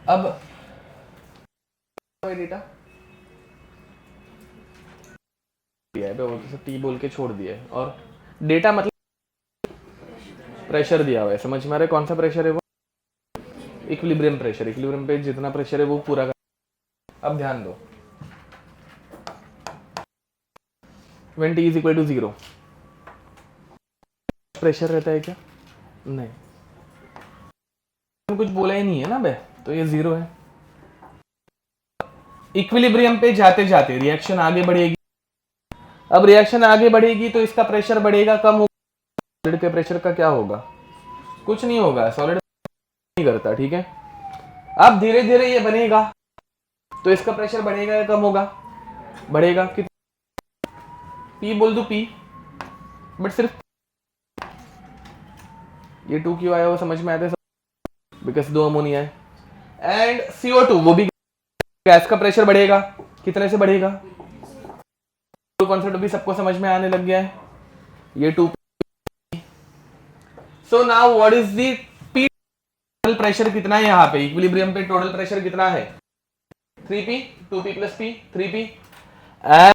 अब डेटा दिया है तो T बोल के छोड़ दिया है, और डेटा मतलब प्रेशर दिया हुआ है, समझ में आ रहा है कौन सा प्रेशर है वो? Equilibrium pressure. इक्विलिब्रियम पे जितना प्रेशर है वो पूरा कर। अब ध्यान दो, when T is equal to 0 pressure रहता है क्या? नहीं, कुछ बोला ही नहीं है ना बे, तो ये 0 है। इक्विलिब्रियम पे जाते जाते रिएक्शन आगे बढ़ेगी। अब रिएक्शन आगे बढ़ेगी तो इसका प्रेशर बढ़ेगा, कम होगा। सॉलिड के प्रेशर का क्या होगा? कुछ नहीं होगा, सॉलिड नहीं करता, ठीक है। अब धीरे धीरे ये बनेगा तो इसका प्रेशर बढ़ेगा या कम होगा? बढ़ेगा। कितना? P बोल दो P, बट सिर्फ ये 2 क्यों आया वो समझ में आता है? बिकॉज 2 अमोनिया है। एंड CO2 वो भी गैस का प्रेशर बढ़ेगा, कितने से बढ़ेगा? कॉन्सेप्ट भी सबको समझ में आने लग गया है। ये 2। So now what is the P total pressure कितना है यहाँ पे? इक्विलिब्रियम पे टोटल प्रेशर कितना है? 3P, 2P plus P, 3P। And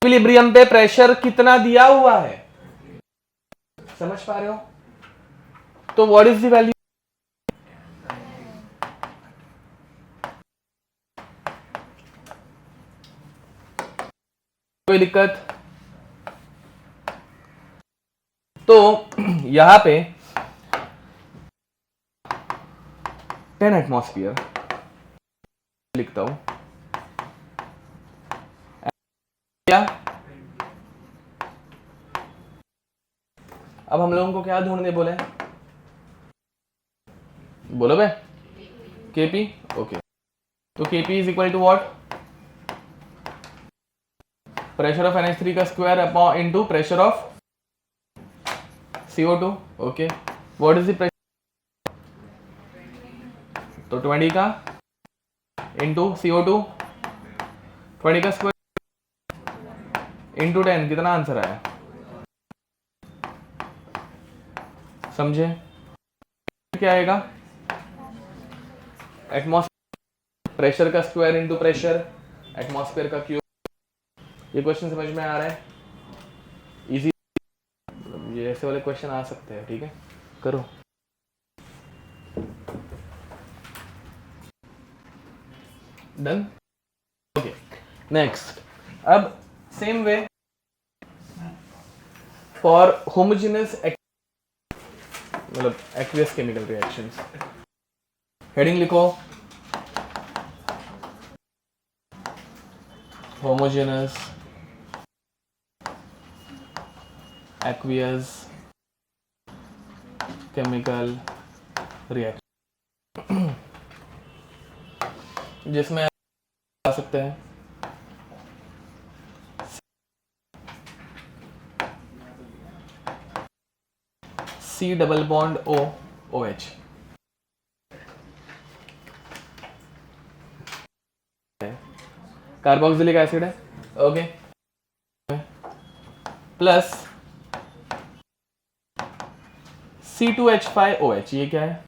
equilibrium पे प्रेशर कितना दिया हुआ है? समझ पा रहे हो? तो व्हाट इज द वैल्यू? कोई दिक्कत? तो यहां पे 10 एटमॉस्फेयर लिखता हूं क्या? अब हम लोगों को क्या ढूंढने बोले? बोलो बे, Kp। ओके, तो Kp is equal to what? Pressure of NH3 का square upon into pressure of CO2। Okay, what is the pressure? तो 20 का इनटू CO2, 20 का स्क्वायर इनटू 10, कितना आंसर आया? समझे? क्या आएगा? एटमॉस्फेयर प्रेशर का स्क्वायर इनटू प्रेशर, एटमॉस्फेयर का क्यूब। ये क्वेश्चन समझ में आ रहा है? इजी, ये ऐसे वाले क्वेश्चन आ सकते हैं, ठीक है, करो। डन। Okay, next. अब सेम वे फॉर होमोजेनस मतलब एक्वियस केमिकल रिएक्शंस। हेडिंग लिखो, होमोजेनस एक्वियस केमिकल रिएक्शन, जिसमें आ सकते हैं C double bond O OH, carboxylic acid है, ओके, प्लस C2H5OH, ये क्या है?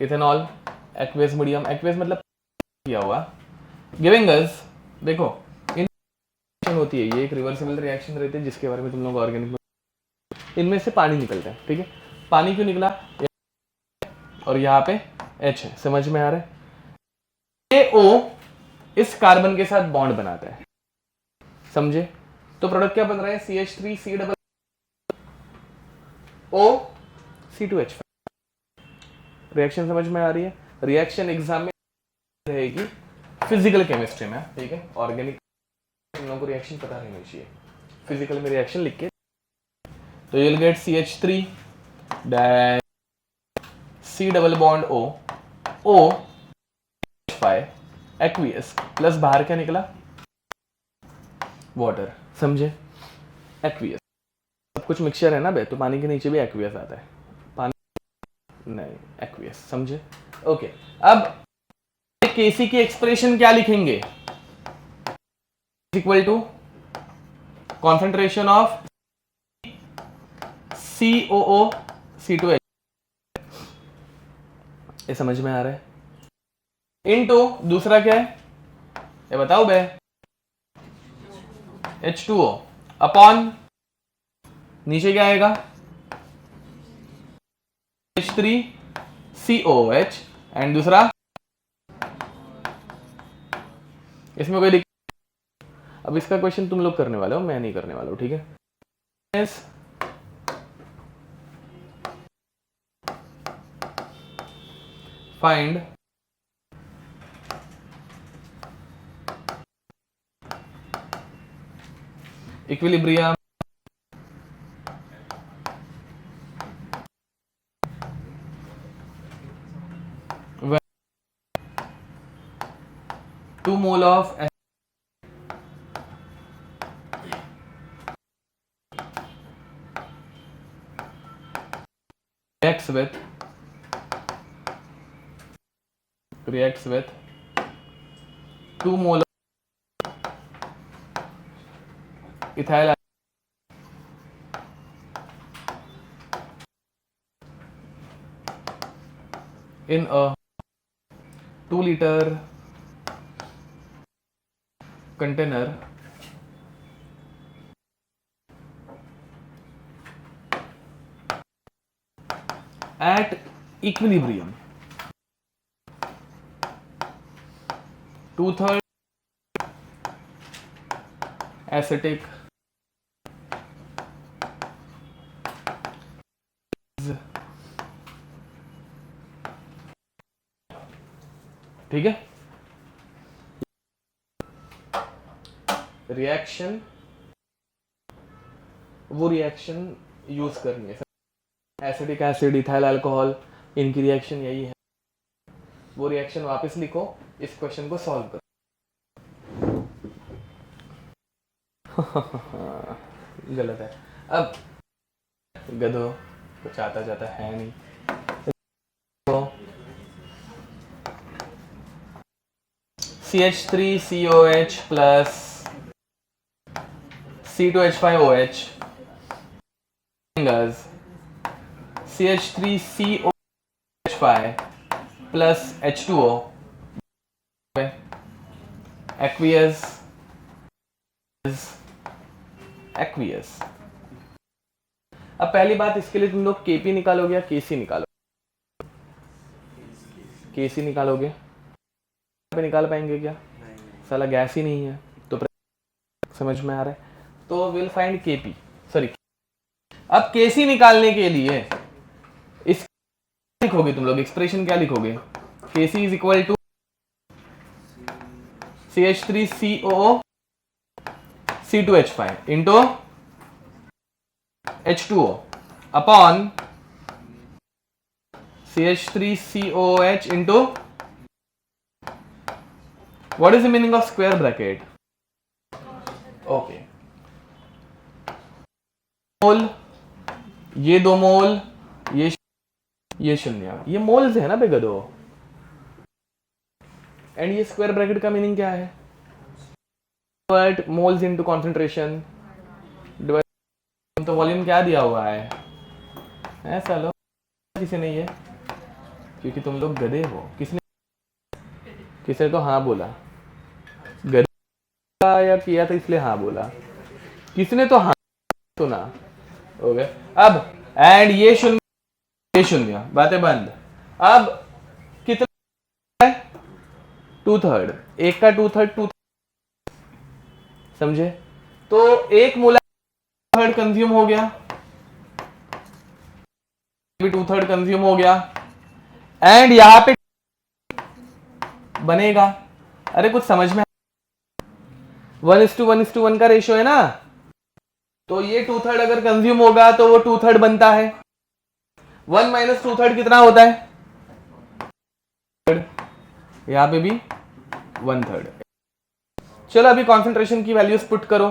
Ethanol aqueous medium. एक्वियस मतलब किया हुआ, गिविंग अस, देखो इन होती है, ये एक रिवर्सिबल रिएक्शन रहती है जिसके बारे में तुम लोग ऑर्गेनिक, इनमें से पानी निकलता है, ठीक है। पानी क्यों निकला? और यहाँ पे H है, समझ में आ रहा है? ये O इस कार्बन के साथ बॉन्ड बनाता है, समझे? तो प्रोडक्ट क्या बन रहा है? CH3 C double O C2H5। Reaction समझ में आ रही है? रिएक्शन एग्जाम में रहेगी फिजिकल केमिस्ट्री में, ठीक है। ऑर्गेनिक तुम लोगों को रिएक्शन पता रहना चाहिए, फिजिकल में रिएक्शन लिख के। तो you will get CH3 dash C double bond O OH5 aqueous, plus बाहर क्या निकला? वाटर, समझे? एक्वियस सब कुछ मिक्सचर है ना बे, तो पानी के नीचे भी एक्वियस आता है, पानी नहीं, एक्वियस, समझे? ओके, अब Kc की एक्सप्रेशन क्या लिखेंगे? Equal to concentration of COO C2H ये समझ में आ रहा है? इनटू दूसरा क्या है ये बताओ बे, H2O अपॉन नीचे क्या आएगा H3COH एंड दूसरा इसमें कोई दिक्कत? अब इसका क्वेश्चन तुम लोग करने वाले हो, मैं नहीं करने वाला हूं, ठीक है? Find equilibrium when 2 mole of reacts with 2 mole of ethyl in a 2-liter container at equilibrium, 2/3 acetic ठीक है? रिएक्शन, वो रिएक्शन यूज करनी है, एसिडिक एसिड इथाइल अल्कोहल, इनकी रिएक्शन यही है। वो रिएक्शन वापस लिखो, इस क्वेश्चन को सॉल्व करो। गलत है। अब गधो कुछ आता जाता है नहीं। तो CH3COH plus C2H5OH CH3COH5 plus H2O aqueous aqueous। अब पहली बात इसके लिए तुम लोग KP निकालोगे या KC निकालोगे? KC निकालोगे? पे निकाल पाएंगे क्या? साला गैस ही नहीं है तो समझ में आ रहा है? तो विल फाइंड KP, सॉरी अब KC निकालने के लिए इस लिखोगे तुम लोग, एक्सप्रेशन क्या लिखोगे? KC is equal to CH3COO C2H5 into H2O upon CH3COH into what is the meaning of square bracket? Okay, mole, ये 2 मोल, ये शून्य, ये मोल्स है ना बेगदो। एंड ये स्क्वायर ब्रैकेट का मीनिंग क्या है? Divide moles into concentration divide, तो वॉल्यूम क्या दिया हुआ है? ऐसा लो किसी ने ये, क्योंकि तुम लोग गधे हो। किसने तो हाँ बोला, गधे या किया था इसलिए हाँ बोला, किसने तो हाँ सुना। हो गया। अब एंड ये शून्य, बातें बंद। अब कितना है? 2/3, एक का 2/3 समझे? तो एक मोल 2/3 कंज्यूम हो गया, 2/3 कंज्यूम हो गया एंड यहां पे बनेगा। अरे कुछ समझ में 1:1:1 का रेशियो है ना, तो ये 2/3 अगर कंज्यूम होगा तो वो 2/3 बनता है। 1 - 2/3 कितना होता है? यहां पे भी 1/3। चलो अभी कॉन्सेंट्रेशन की वैल्यूज पुट करो।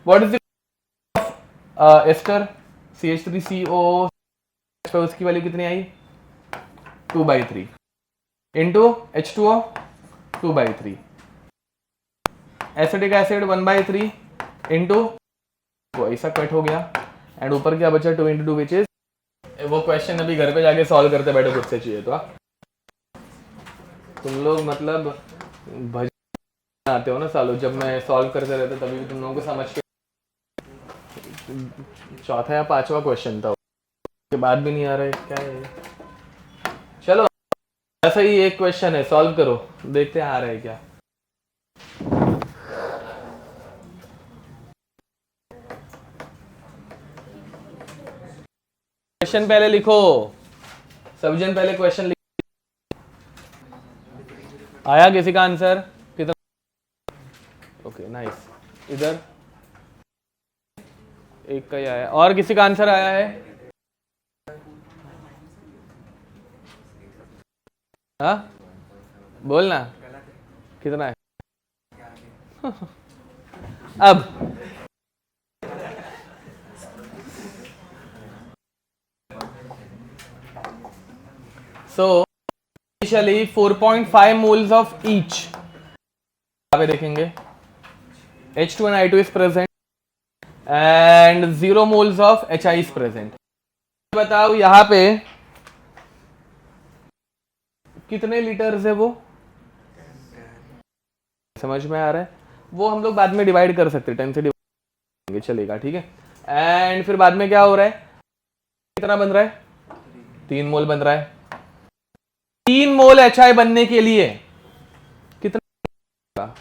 What is the ester CH3CO, उसकी वैल्यू कितनी आई? 2/3 into H2O 2/3, acidic acid 1/3 into, वो ऐसा कट हो गया एंड ऊपर क्या बचा? 2 × 2 विच इज, वो क्वेश्चन अभी घर पे जाके सॉल्व करते बैठो खुद से चाहिए तो। तुम लोग मतलब भजन आते हो ना सालों, जब मैं सॉल्व करते रहते तभी भी तुम लोगों को समझ के चौथा या पांचवा क्वेश्चन था, उसके बाद भी नहीं आ रहा है, क्या है ये? चलो ऐसा ही एक क्वेश्चन है, सॉल्व करो, देखते हैं आ रहा है क्या। क्वेश्चन पहले लिखो, सबजन पहले क्वेश्चन लिखो। आया किसी का आंसर? कितना? Okay nice. इधर एक का ही आया, और किसी का आंसर आया है? हाँ बोलना कितना है। अब so initially 4.5 moles of each, यहाँ पे देखेंगे H2 and I2 is present and 0 moles of HI is present। बताओ यहाँ पे कितने लीटर्स है, वो समझ में आ रहा है? वो हम लोग बाद में डिवाइड कर सकते हैं, 10 से डिवाइड चलेगा, ठीक है। एंड फिर बाद में क्या हो रहा है, कितना बन रहा है? 3 मोल बन रहा है। 3 मोल HI बनने के लिए कितना?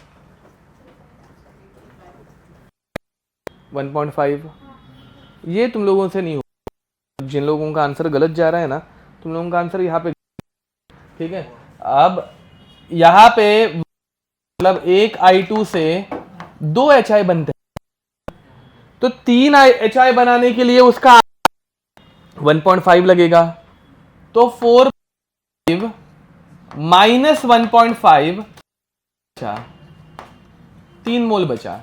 1.5। ये तुम लोगों से नहीं हो, जिन लोगों का आंसर गलत जा रहा है ना, तुम लोगों का आंसर यहाँ पे, ठीक है। अब यहाँ पे मतलब एक I2 से 2 HI बनते हैं, तो 3 HI बनाने के लिए उसका 1.5 लगेगा, तो 4 माइनस 1.5 बचा, 3 मोल बचा।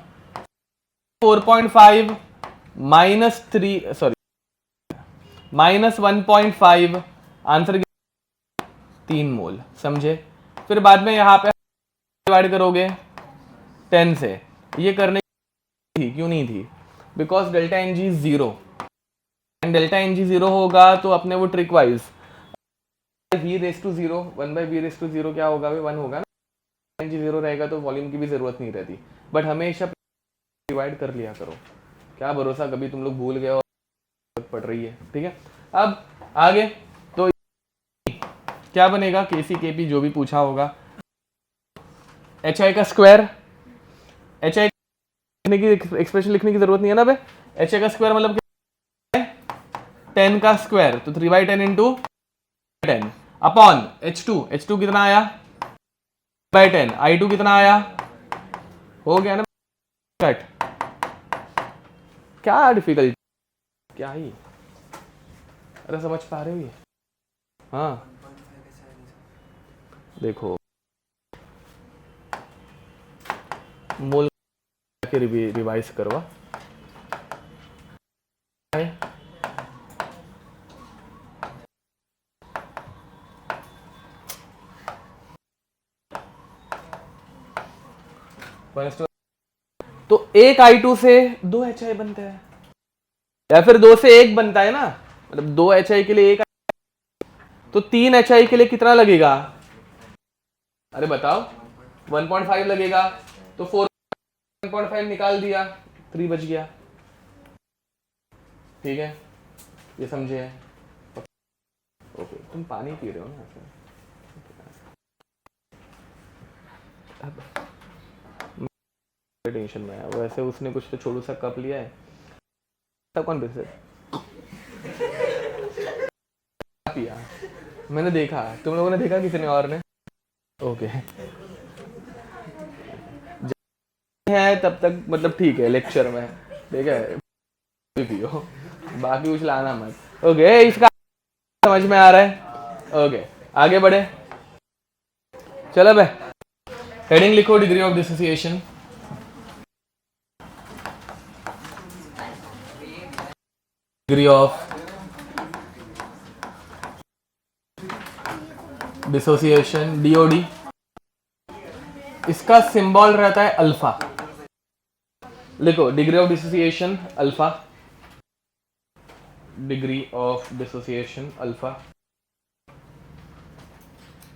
4.5 माइनस 3 सॉरी माइनस 1.5 आंसर 3 मोल, समझे? फिर बाद में यहाँ पे डिवाइड करोगे 10 से, ये करने थी क्यों नहीं थी? Because delta N G 0, and delta N G 0 होगा तो अपने वो trick wise v raise to 0 1 by V raise to 0 क्या होगा, 1 होगा ना। एन जी 0 रहेगा तो वॉल्यूम की भी जरूरत नहीं रहती, बट हमेशा डिवाइड कर लिया करो, क्या भरोसा कभी तुम लोग भूल गए और पड़ रही है, ठीक है। अब आगे तो क्या बनेगा, केसी केपी जो भी पूछा होगा, एच आई का स्क्वायर, एच आई लिखने की एक्सप्रेशन लिखने की जरूरत नहीं है ना बे। एच आई का स्क्वायर मतलब 10 का स्क्वायर, तो 3/10 इंटू 10 अपॉन H2 कितना आया 10 I2 कितना आया, हो गया ना कट। क्या डिफिकल्ट, क्या ही, अरे समझ पा रहे हो ये? हाँ देखो मोल के रिवाइज करवा, तो एक I2 से 2 HI बनते हैं, या फिर 2 से 1 बनता है ना, मतलब 2 HI के लिए 1, तो 3 HI के लिए कितना लगेगा, अरे बताओ 1.5 लगेगा, तो 1.5 निकाल दिया, 3 बच गया, ठीक है, ये समझे? ओके तुम पानी पी रहे हो ना ऐसे, टेंशन में है वैसे, उसने कुछ तो छोटू सा कप लिया है, तब कौन पी पिया, मैंने देखा, तुम लोगों ने देखा, किसी ने और ने? ओके है तब तक मतलब ठीक है, लेक्चर में ठीक है पियो, बाकी कुछ लाना मत। ओके इसका समझ में आ रहा है? ओके आगे बढ़े, चलो बे, हेडिंग लिखो, degree of dissociation. Degree of dissociation DOD, इसका सिंबल रहता है अल्फा, लिखो degree of dissociation alpha, degree of dissociation alpha,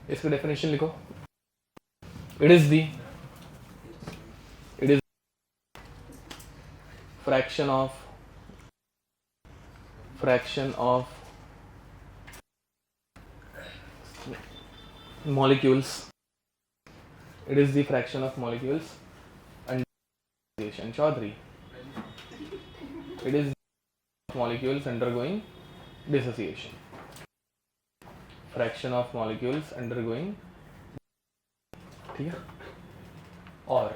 इसका डेफिनेशन लिखो। It is the fraction of molecules. It is the fraction of molecules under dissociation. Chaudhary. It is molecules undergoing dissociation. Fraction of molecules undergoing. ठीक है. और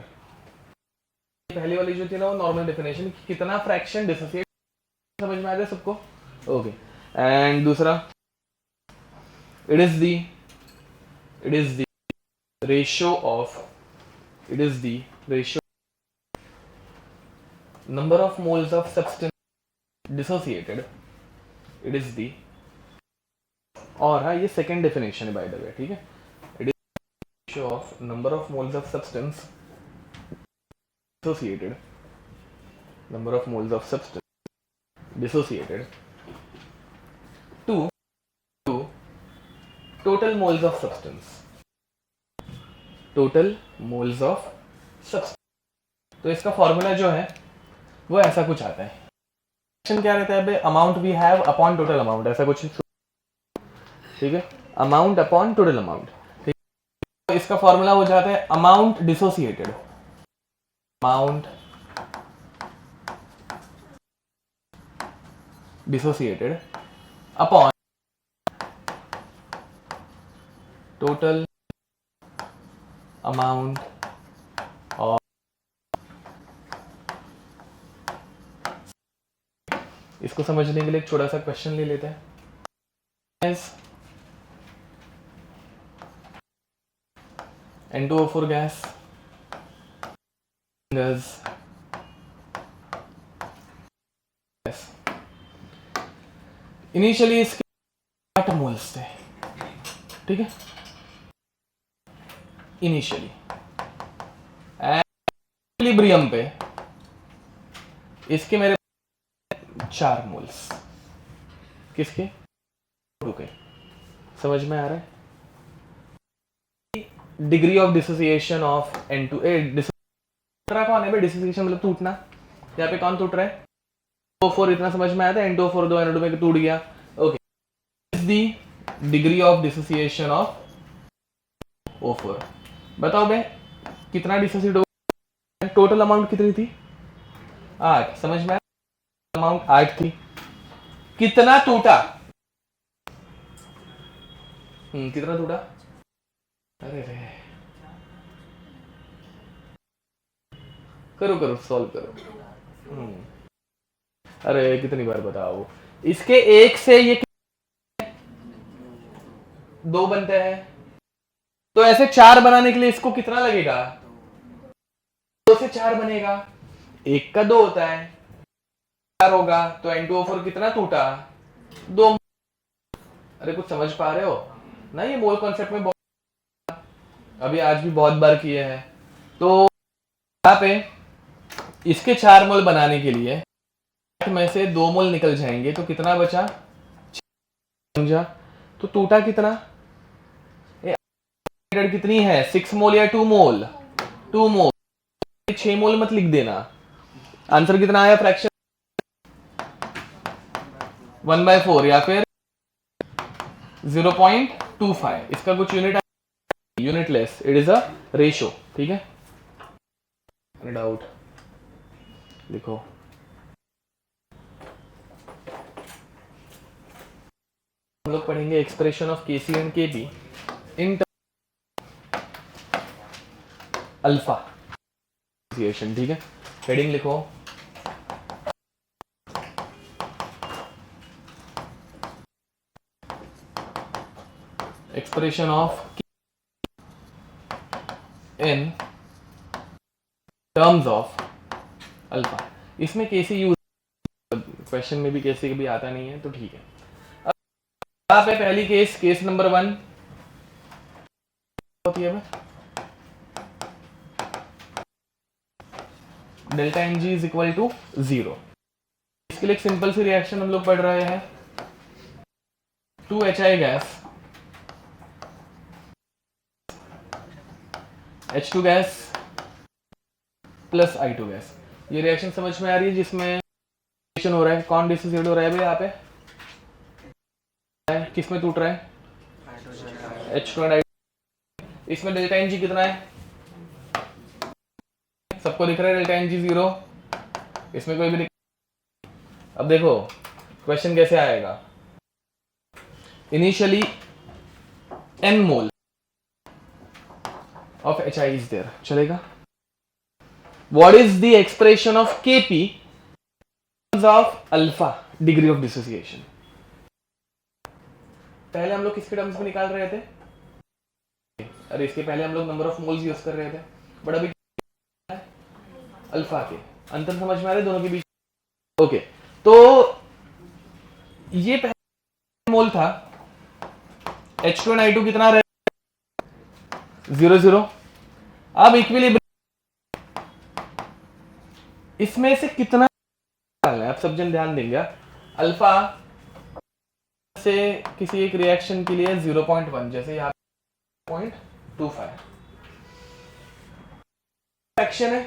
पहली वाली जो थी ना वो नॉर्मल डेफिनेशन, कितना फ्रैक्शन डिसोसिएट, समझ में आ रहा है सबको? ओके. एंड दूसरा, it is the ratio of number of moles of substance dissociated. It is the, और हाँ ये सेकेंड डेफिनेशन है बाय द वे, ठीक है. It is ratio of number of moles of substance dissociated, number of moles of substance dissociated to total moles of substance. तो इसका formula जो है वो ऐसा कुछ आता है. क्या रहता है? Amount we have upon total amount, ऐसा कुछ, ठीक है. Amount upon total amount. तो इसका फॉर्मूला हो जाता है amount dissociated upon total amount of. इसको समझने के लिए एक छोटा सा क्वेश्चन ले लेते हैं. N2O4 गैस इनिशियली इसके 8 मोल्स थे, ठीक है. इनिशियली इक्विलिब्रियम पे इसके मेरे 4 मोल्स. किसके? रुके, समझ में आ रहा है? Degree of dissociation of N2A. कौन है भाई? डिसोसिएशन मतलब टूटना. यहाँ पे कौन टूट रहा है? O4. इतना समझ में आया था? N2O4 दो NO2 में टूट गया. Okay. Is the degree of dissociation of O4. बताओ भाई कितना डिसोसिएट हो? टोटल अमाउंट कितनी थी? 8. समझ में आया? अमाउंट 8 थी. कितना टूटा? कितना टूटा? अरे रे, करो सॉल्व करो. अरे कितनी बार बताओ. इसके एक से ये 2 बनते हैं, तो ऐसे 4 बनाने के लिए इसको कितना लगेगा? 2 से 4 बनेगा. 1 का 2 होता है, 4 होगा. तो N2O4 कितना टूटा? 2. अरे कुछ समझ पा रहे हो ना? ये मोल कॉन्सेप्ट में अभी आज भी बहुत बार किए हैं. तो यहाँ पे इसके 4 मोल बनाने के लिए 8 में से 2 मोल निकल जाएंगे, तो कितना बचा? समझा? तो टूटा कितना? कितनी है? 6 मोल या 2 मोल? 2 मोल. 6 मोल मत लिख देना. आंसर कितना आया? फ्रैक्शन 1/4 या फिर 0.25. इसका कुछ unitless. It is a ratio, ठीक है. डाउट लिखो. हम लोग पढ़ेंगे expression of Kc and Kp in alpha, ठीक है. हेडिंग लिखो. Expression of in terms of alpha. इसमें Kc यूज, क्वेश्चन में भी Kc कभी आता नहीं है, तो ठीक है. अब पे पहली केस नंबर 1 होती है delta Ng is equal to 0. इसके लिए एक सिंपल सी रिएक्शन हम लोग पढ़ रहे हैं. 2HI gas H2 gas plus I2 gas. ये रिएक्शन समझ में आ रही है जिसमें डिसोसिएशन हो रहा है। कौन डिसोसिएट हो रहा है भाई यहाँ पे? किस में टूट रहा है? H2 and I2। इसमें डेल्टा एन जी कितना है? सबको दिख रहा है डेल्टा एन जी 0? इसमें कोई भी दिख? अब देखो क्वेश्चन कैसे आएगा। Initially n mole of HI is there, चलेगा? What is the expression of Kp of alpha degree of dissociation? पहले हम लोग किसके टर्म्स में निकाल रहे थे? अरे इसके पहले हम लोग नंबर ऑफ मोल्स यूज कर रहे थे, बट अभी अल्फा के अंतर समझ में आ रहे दोनों के बीच? ओके, तो ये पहला मोल था। H2 एंड I2 कितना रहे? 0 0। अब इक्विलिब्रियम इसमें से कितना है? आप सब जन ध्यान देंगे। अल्फा से किसी एक रिएक्शन के लिए 0.1, जैसे यहाँ 0.25 फ्रैक्शन है।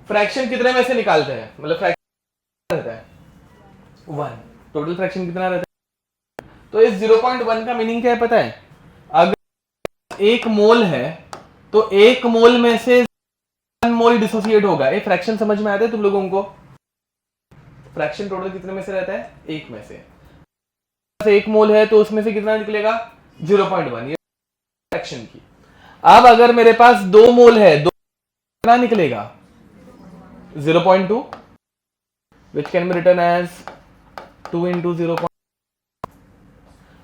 फ्रैक्शन कितने में से निकालते हैं? मतलब फ्रैक्शन रहता है 1, टोटल फ्रैक्शन कितना रहता है? तो इस 0.1 का मीनिंग क्या है पता है? अगर 1 मोल है तो 1 मोल में से 1 मोल डिसोसिएट होगा। ये फ्रैक्शन समझ में आता है तुम लोगों को? फ्रैक्शन टोटल कितने में से रहता है? 1 में से 1 मोल है तो उसमें से कितना निकलेगा? 0.1। ये फ्रैक्शन की। अब अगर मेरे पास 2 मोल है, 2 कितना निकलेगा? 0.2, which can be written as 2 into 0.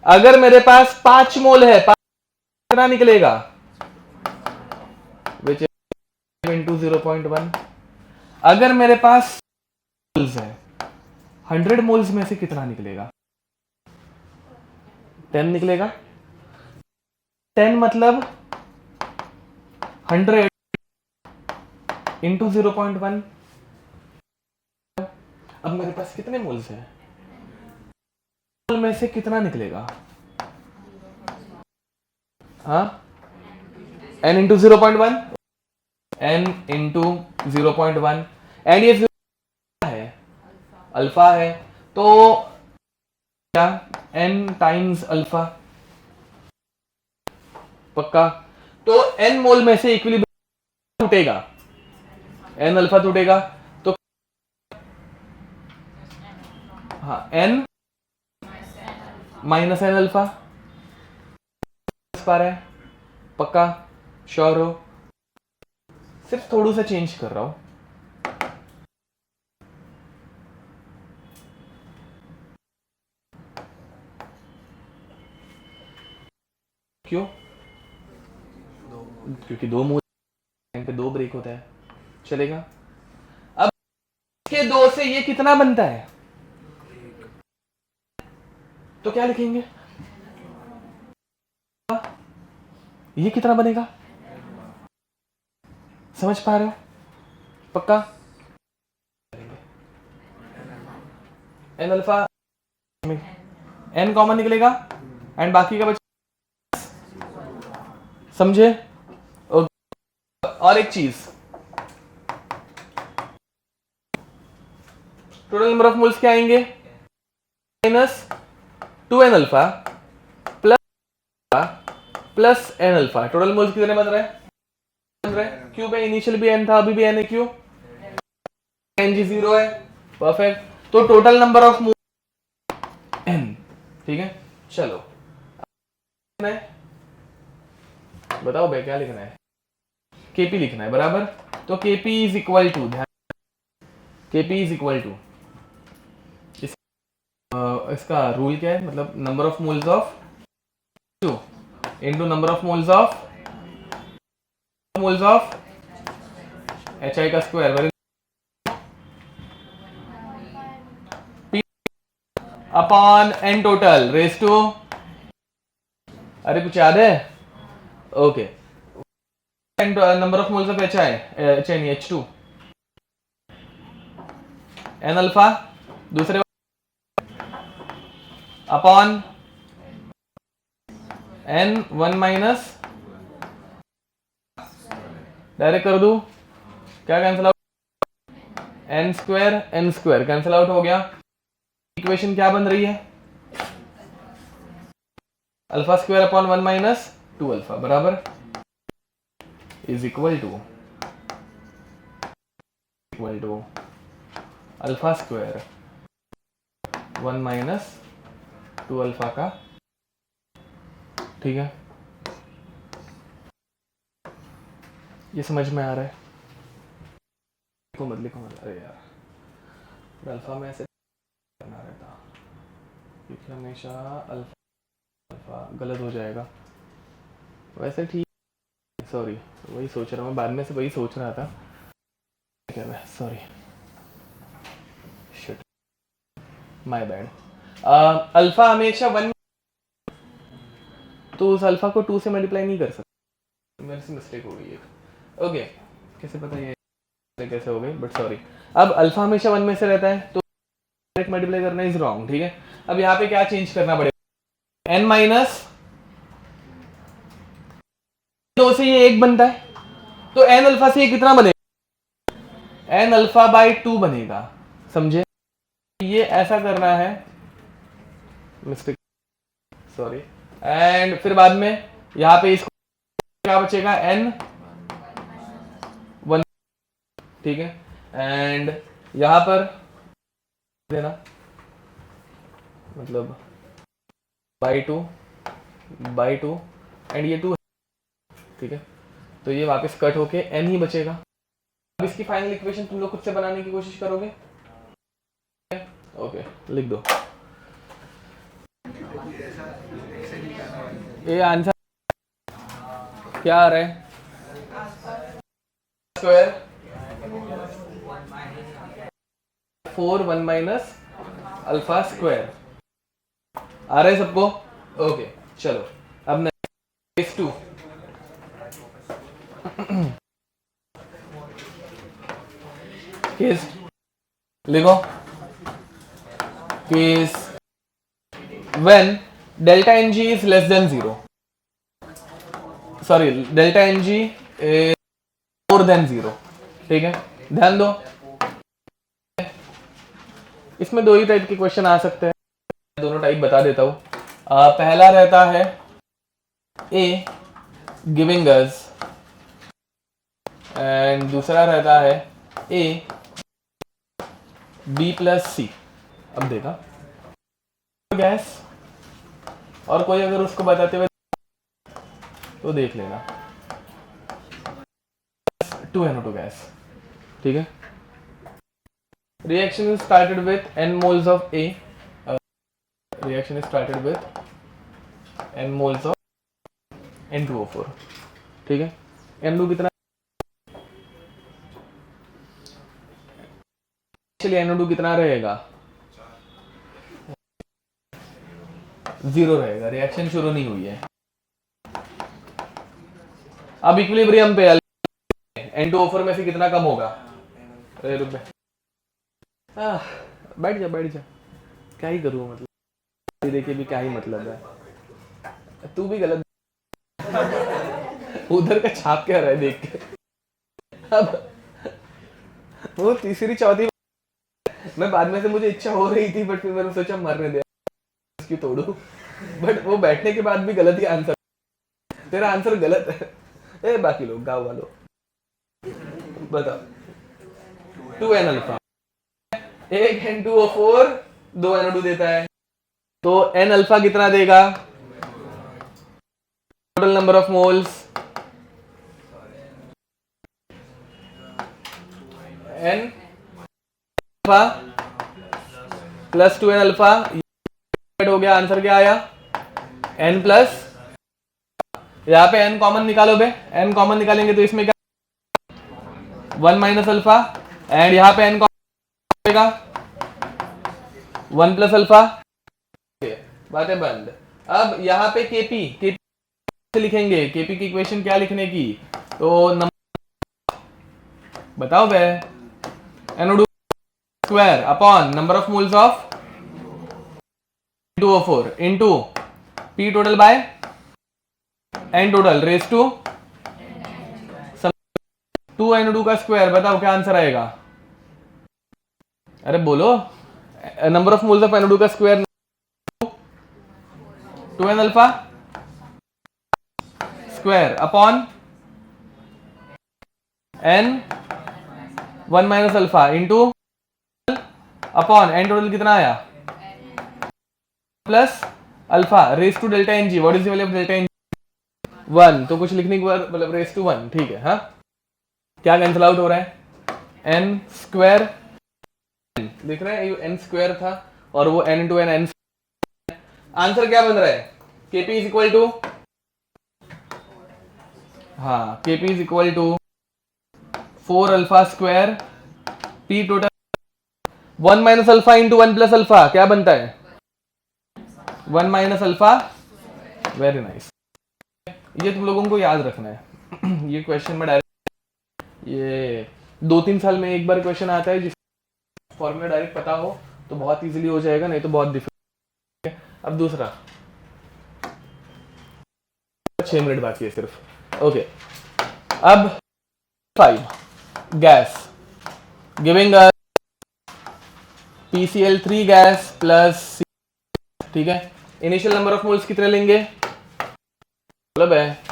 अगर मेरे पास 5 मोल है, कितना निकलेगा? which is into 0.1. अगर मेरे पास मोल्स है, 100 मोल्स में से कितना निकलेगा? 10 निकलेगा। 10 मतलब 100 इंटू 0.1। अब मेरे पास कितने मोल्स हैं? मोल में से कितना निकलेगा? हाँ, n into 0.1, n into 0.1, and ये है अल्फा है, तो क्या n टाइम्स अल्फा? पक्का? तो n मोल में से इक्विलिब्रियम टूटेगा, n अल्फा टूटेगा, तो हाँ n माइनस n अल्फा पा रहा है। पक्का? श्योर हो? सिर्फ थोड़ा सा चेंज कर रहा हूं। क्यों? क्योंकि 2 मोल पे 2 ब्रेक होता है, चलेगा? अब इसके 2 से ये कितना बनता है? तो क्या लिखेंगे? ये कितना बनेगा? समझ पा रहे हो? पक्का? n अल्फा, n कॉमन निकलेगा एंड बाकी का बचा, समझे? और एक चीज, टोटल नंबर ऑफ मोल्स क्या आएंगे? Minus 2n alpha plus n alpha. Total moles कितने बन रहे हैं? क्यों भाई? इनिशियल भी n था, अभी भी n है, क्यों? Ng 0 है। परफेक्ट। तो total number of moles n, ठीक है? चलो बताओ भाई क्या लिखना है? Kp लिखना है, बराबर? तो Kp is equal to, Kp is equal to, इसका रूल क्या है? मतलब number of moles of into number of moles of HI का square upon n total raise to, अरे कुछ याद है? Okay, number of moles of H2 n alpha दूसरे अपॉन n 1 माइनस डायरेक्ट कर दूं, क्या cancel out, n square cancel out हो गया। इक्वेशन क्या बन रही है, alpha square upon 1 minus 2 alpha बराबर is equal to alpha square 1 minus 2 alpha का, ठीक है। ये समझ में आ रहा है, को मत लिखो मत, अरे यार अल्फा में ऐसे करना रहता क्योंकि हमेशा अल्फा गलत हो जाएगा। वैसे ठीक, सॉरी वही सोच रहा हूँ, बाद में से वही सोच रहा था, sorry shit my bad. Alpha हमेशा 1, तो उस अल्फा को 2 से मल्टीप्लाई नहीं कर सकते, मेरे से मिस्टेक हो गई है। ओके कैसे पता ये कैसे हो गई, बट सॉरी। अब अल्फा हमेशा 1 में से रहता है तो डायरेक्ट मल्टीप्लाई करना इज रॉन्ग, ठीक है। अब यहाँ पे क्या चेंज करना पड़ेगा, n माइनस 2 से ये 1 बनता है, तो n अल्फा से ये कितना बनेगा, n अल्फा बाई 2 बनेगा, समझे। ये ऐसा करना है, मिस्टेक सॉरी। एंड फिर बाद में यहाँ पे इसको क्या बचेगा, n 1, ठीक है। एंड यहाँ पर देना मतलब बाई टू एंड ये 2 है, ठीक है। तो ये वापस कट होके n ही बचेगा। अब इसकी फाइनल इक्वेशन तुम लोग खुद से बनाने की कोशिश करोगे, ओके लिख दो। ये आंसर क्या आ रहा है, स्क्वायर 4 1 माइनस अल्फा स्क्वायर आ रहा है सबको, ओके चलो। अब नेक्स्ट 2 केस लिखो, case when delta N G is less than 0, sorry delta N G is more than 0, ठीक है। ध्यान दो, इसमें 2 ही टाइप के क्वेश्चन आ सकते हैं, दोनों टाइप बता देता हूं। पहला रहता है ए गिविंग अस एंड दूसरा रहता है ए बी प्लस सी। अब देखा गैस, और कोई अगर उसको बताते हुए तो देख लेना, 2NO2 गैस, ठीक है। Reaction is started with n moles of A. Reaction is started with n moles of N2O4, ठीक है। N2 कितना, चलिए NO2 कितना रहेगा, 0 रहेगा, रिएक्शन शुरू नहीं हुई है। अब इक्विलिब्रियम पे N2O4 में से कितना कम होगा, अरे रुक बैठ जा, क्या ही करूँ, मतलब देखे भी क्या ही मतलब है, तू भी गलत उधर का छाप क्या रहा है देख के। अब वो तीसरी चौथी मैं बाद में से मुझे इच्छा हो रही थी, बट फिर मैंने सोचा मरने दे उसकी तोड़ू, बट वो बैठने के बाद भी गलत ही आंसर, तेरा आंसर गलत है। बाकी लोग गाँव वालों बताओ, 2n अल्फा, एक N2O4 2 NO2 देता है, तो n अल्फा कितना देगा, total number of moles n alpha plus 2n alpha हो गया, आंसर क्या आया n प्लस, यहाँ पे n कॉमन निकालो बे, n कॉमन निकालेंगे तो इसमें क्या 1 माइनस अल्फा, एंड यहाँ पे n कॉमन होगा 1 प्लस अल्फा, बातें बंद। अब यहाँ पे केपी से लिखेंगे, केपी की इक्वेशन क्या लिखने की, तो नंबर बताओ बे, NO2 square upon number of moles of N2O4 into P total by N total raise to 2n2 का स्क्वायर, बताओ क्या आंसर आएगा? अरे बोलो, number of moles of n2 का square 2n alpha square upon n 1 minus alpha into upon n total कितना आया plus alpha raise to delta N G. What is the value of delta N? 1। तो कुछ लिखने के बाद मतलब race to 1, ठीक है। हाँ, क्या कैंसिल आउट हो रहा है? n स्क्वायर दिख रहा है, ये n स्क्वायर था और वो n इंटू n। आंसर क्या बन रहा है? kp इज इक्वल टू, हाँ kp is equal to 4 alpha square p total 1 minus alpha into 1 plus alpha, क्या बनता है? 1 माइनस अल्फा। वेरी नाइस, ये तुम लोगों को याद रखना है। ये क्वेश्चन में डायरेक्ट, ये 2-3 साल में एक बार क्वेश्चन आता है, जिस फॉर्मूला डायरेक्ट पता हो तो बहुत इजीली हो जाएगा, नहीं तो बहुत डिफिकल्ट है। अब दूसरा, 6 मिनट बाकी है सिर्फ। ओके, अब 5 gas giving PCl3 gas plus, ठीक है। इनिशियल नंबर ऑफ मोल्स कितने लेंगे? मतलब है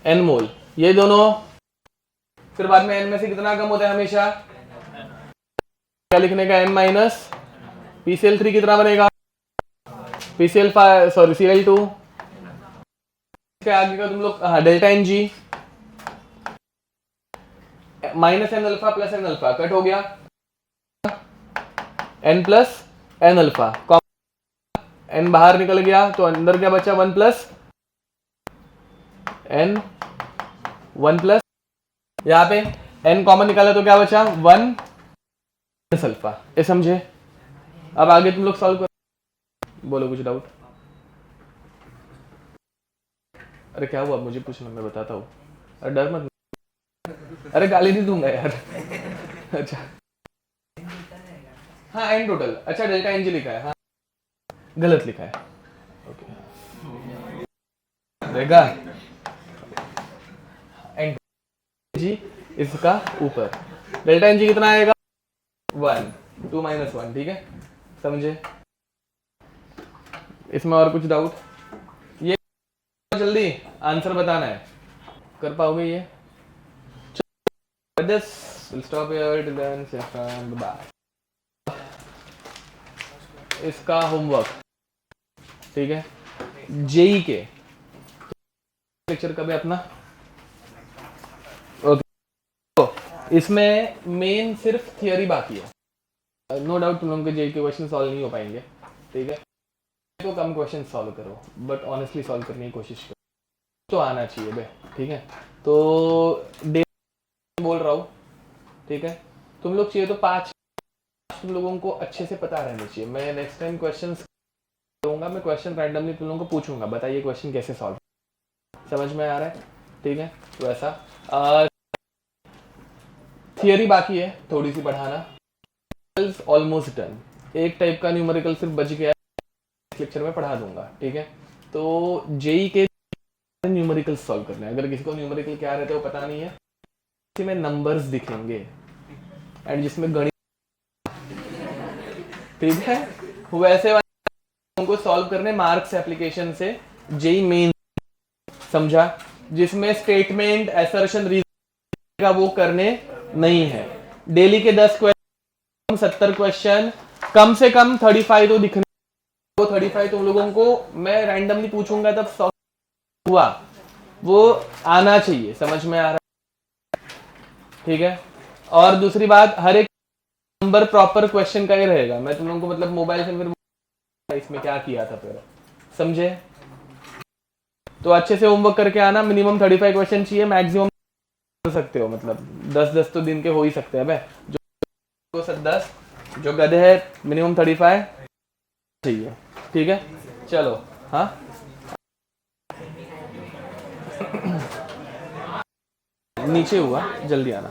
n मोल, ये दोनों, फिर बाद में n में से कितना कम होता है हमेशा? क्या लिखने का? n माइनस PCl3 कितना बनेगा? PCl5 सॉरी Cl2 के आगे का तुम लोग delta N G minus N alpha plus N alpha cut हो गया, n plus N alpha, n बाहर निकल गया तो अंदर क्या बचा? 1 प्लस n, 1 प्लस, यहाँ पे n कॉमन निकाला तो क्या बचा? 1 प्लस अल्फा। ये समझे? अब आगे तुम लोग सॉल्व करो, बोलो कुछ डाउट? अरे क्या हुआ मुझे पूछना, मैं बताता हूँ। अरे डर मत, अरे गाली नहीं दूंगा यार। अच्छा हाँ, n टोटल, अच्छा डेल्टा एन जी लिखा है, हाँ गलत लिखा है। ओके रहेगा एन जी इसका ऊपर, डेल्टा एन जी कितना आएगा? 1, 2 माइनस 1, ठीक है समझे? इसमें और कुछ डाउट? ये जल्दी आंसर बताना है, कर पाओगे ये? Stop here, then bye. इसका होमवर्क, ठीक है, जेई के लेक्चर कब है अपना? ओके, तो इसमें मेन सिर्फ थियरी बाकी है। नो डाउट तुम लोगों के जेई के क्वेश्चन सॉल्व नहीं हो पाएंगे, ठीक है, तो कम क्वेश्चन सॉल्व करो, बट ऑनेस्टली सॉल्व करने की कोशिश करो, तो आना चाहिए बे, ठीक है। तो डे बोल रहा हूँ, ठीक है, तुम लोग चाहिए तो 5 तुम लोगों को अच्छे से पता रहने चाहिए। मैं नेक्स्ट टाइम क्वेश्चन दूंगा, मैं क्वेश्चन रैंडमली तुम लोगों को पूछूंगा, बताइए क्वेश्चन कैसे सॉल्व, समझ में आ रहा है? ठीक है, तो ऐसा थियरी बाकी है थोड़ी सी पढ़ाना, ऑलमोस्ट डन। एक टाइप का न्यूमेरिकल सिर्फ बच गया, इस लेक्चर में पढ़ा दूंगा, ठीक है। तो जेई के न्यूमेरिकल सॉल्व करने, अगर किसी को न्यूमेरिकल क्या रहता है वो पता नहीं है, इसमें नंबर्स दिखेंगे एंड जिसमें गणित, ठीक है, वैसे उनको सॉल्व करने मार्क्स एप्लीकेशन से, जेई मेन, समझा? जिसमें स्टेटमेंट असर्शन रीजन का वो करने नहीं है। डेली के 10 क्वेश्चन, 70 क्वेश्चन, कम से कम 35 तो दिखने, वो 35 तुम लोगों को मैं रैंडमली पूछूंगा तब सॉल्व हुआ, वो आना चाहिए, समझ में आ रहा है? ठीक है। और दूसरी बात, हर एक नंबर प्रॉपर क्वेश्चन का ही रहेगा, मैं तुम लोगों को मतलब मोबाइल से फिर इसमें क्या किया था फिर, समझे? तो अच्छे से होमवर्क करके आना, मिनिमम 35 क्वेश्चन चाहिए, मैक्सिमम कर सकते हो, मतलब 10-10 तो दिन के हो ही सकते हैं। जो 10, जो गधे है मिनिमम 35 चाहिए, ठीक है। चलो हाँ, नीचे हुआ, जल्दी आना।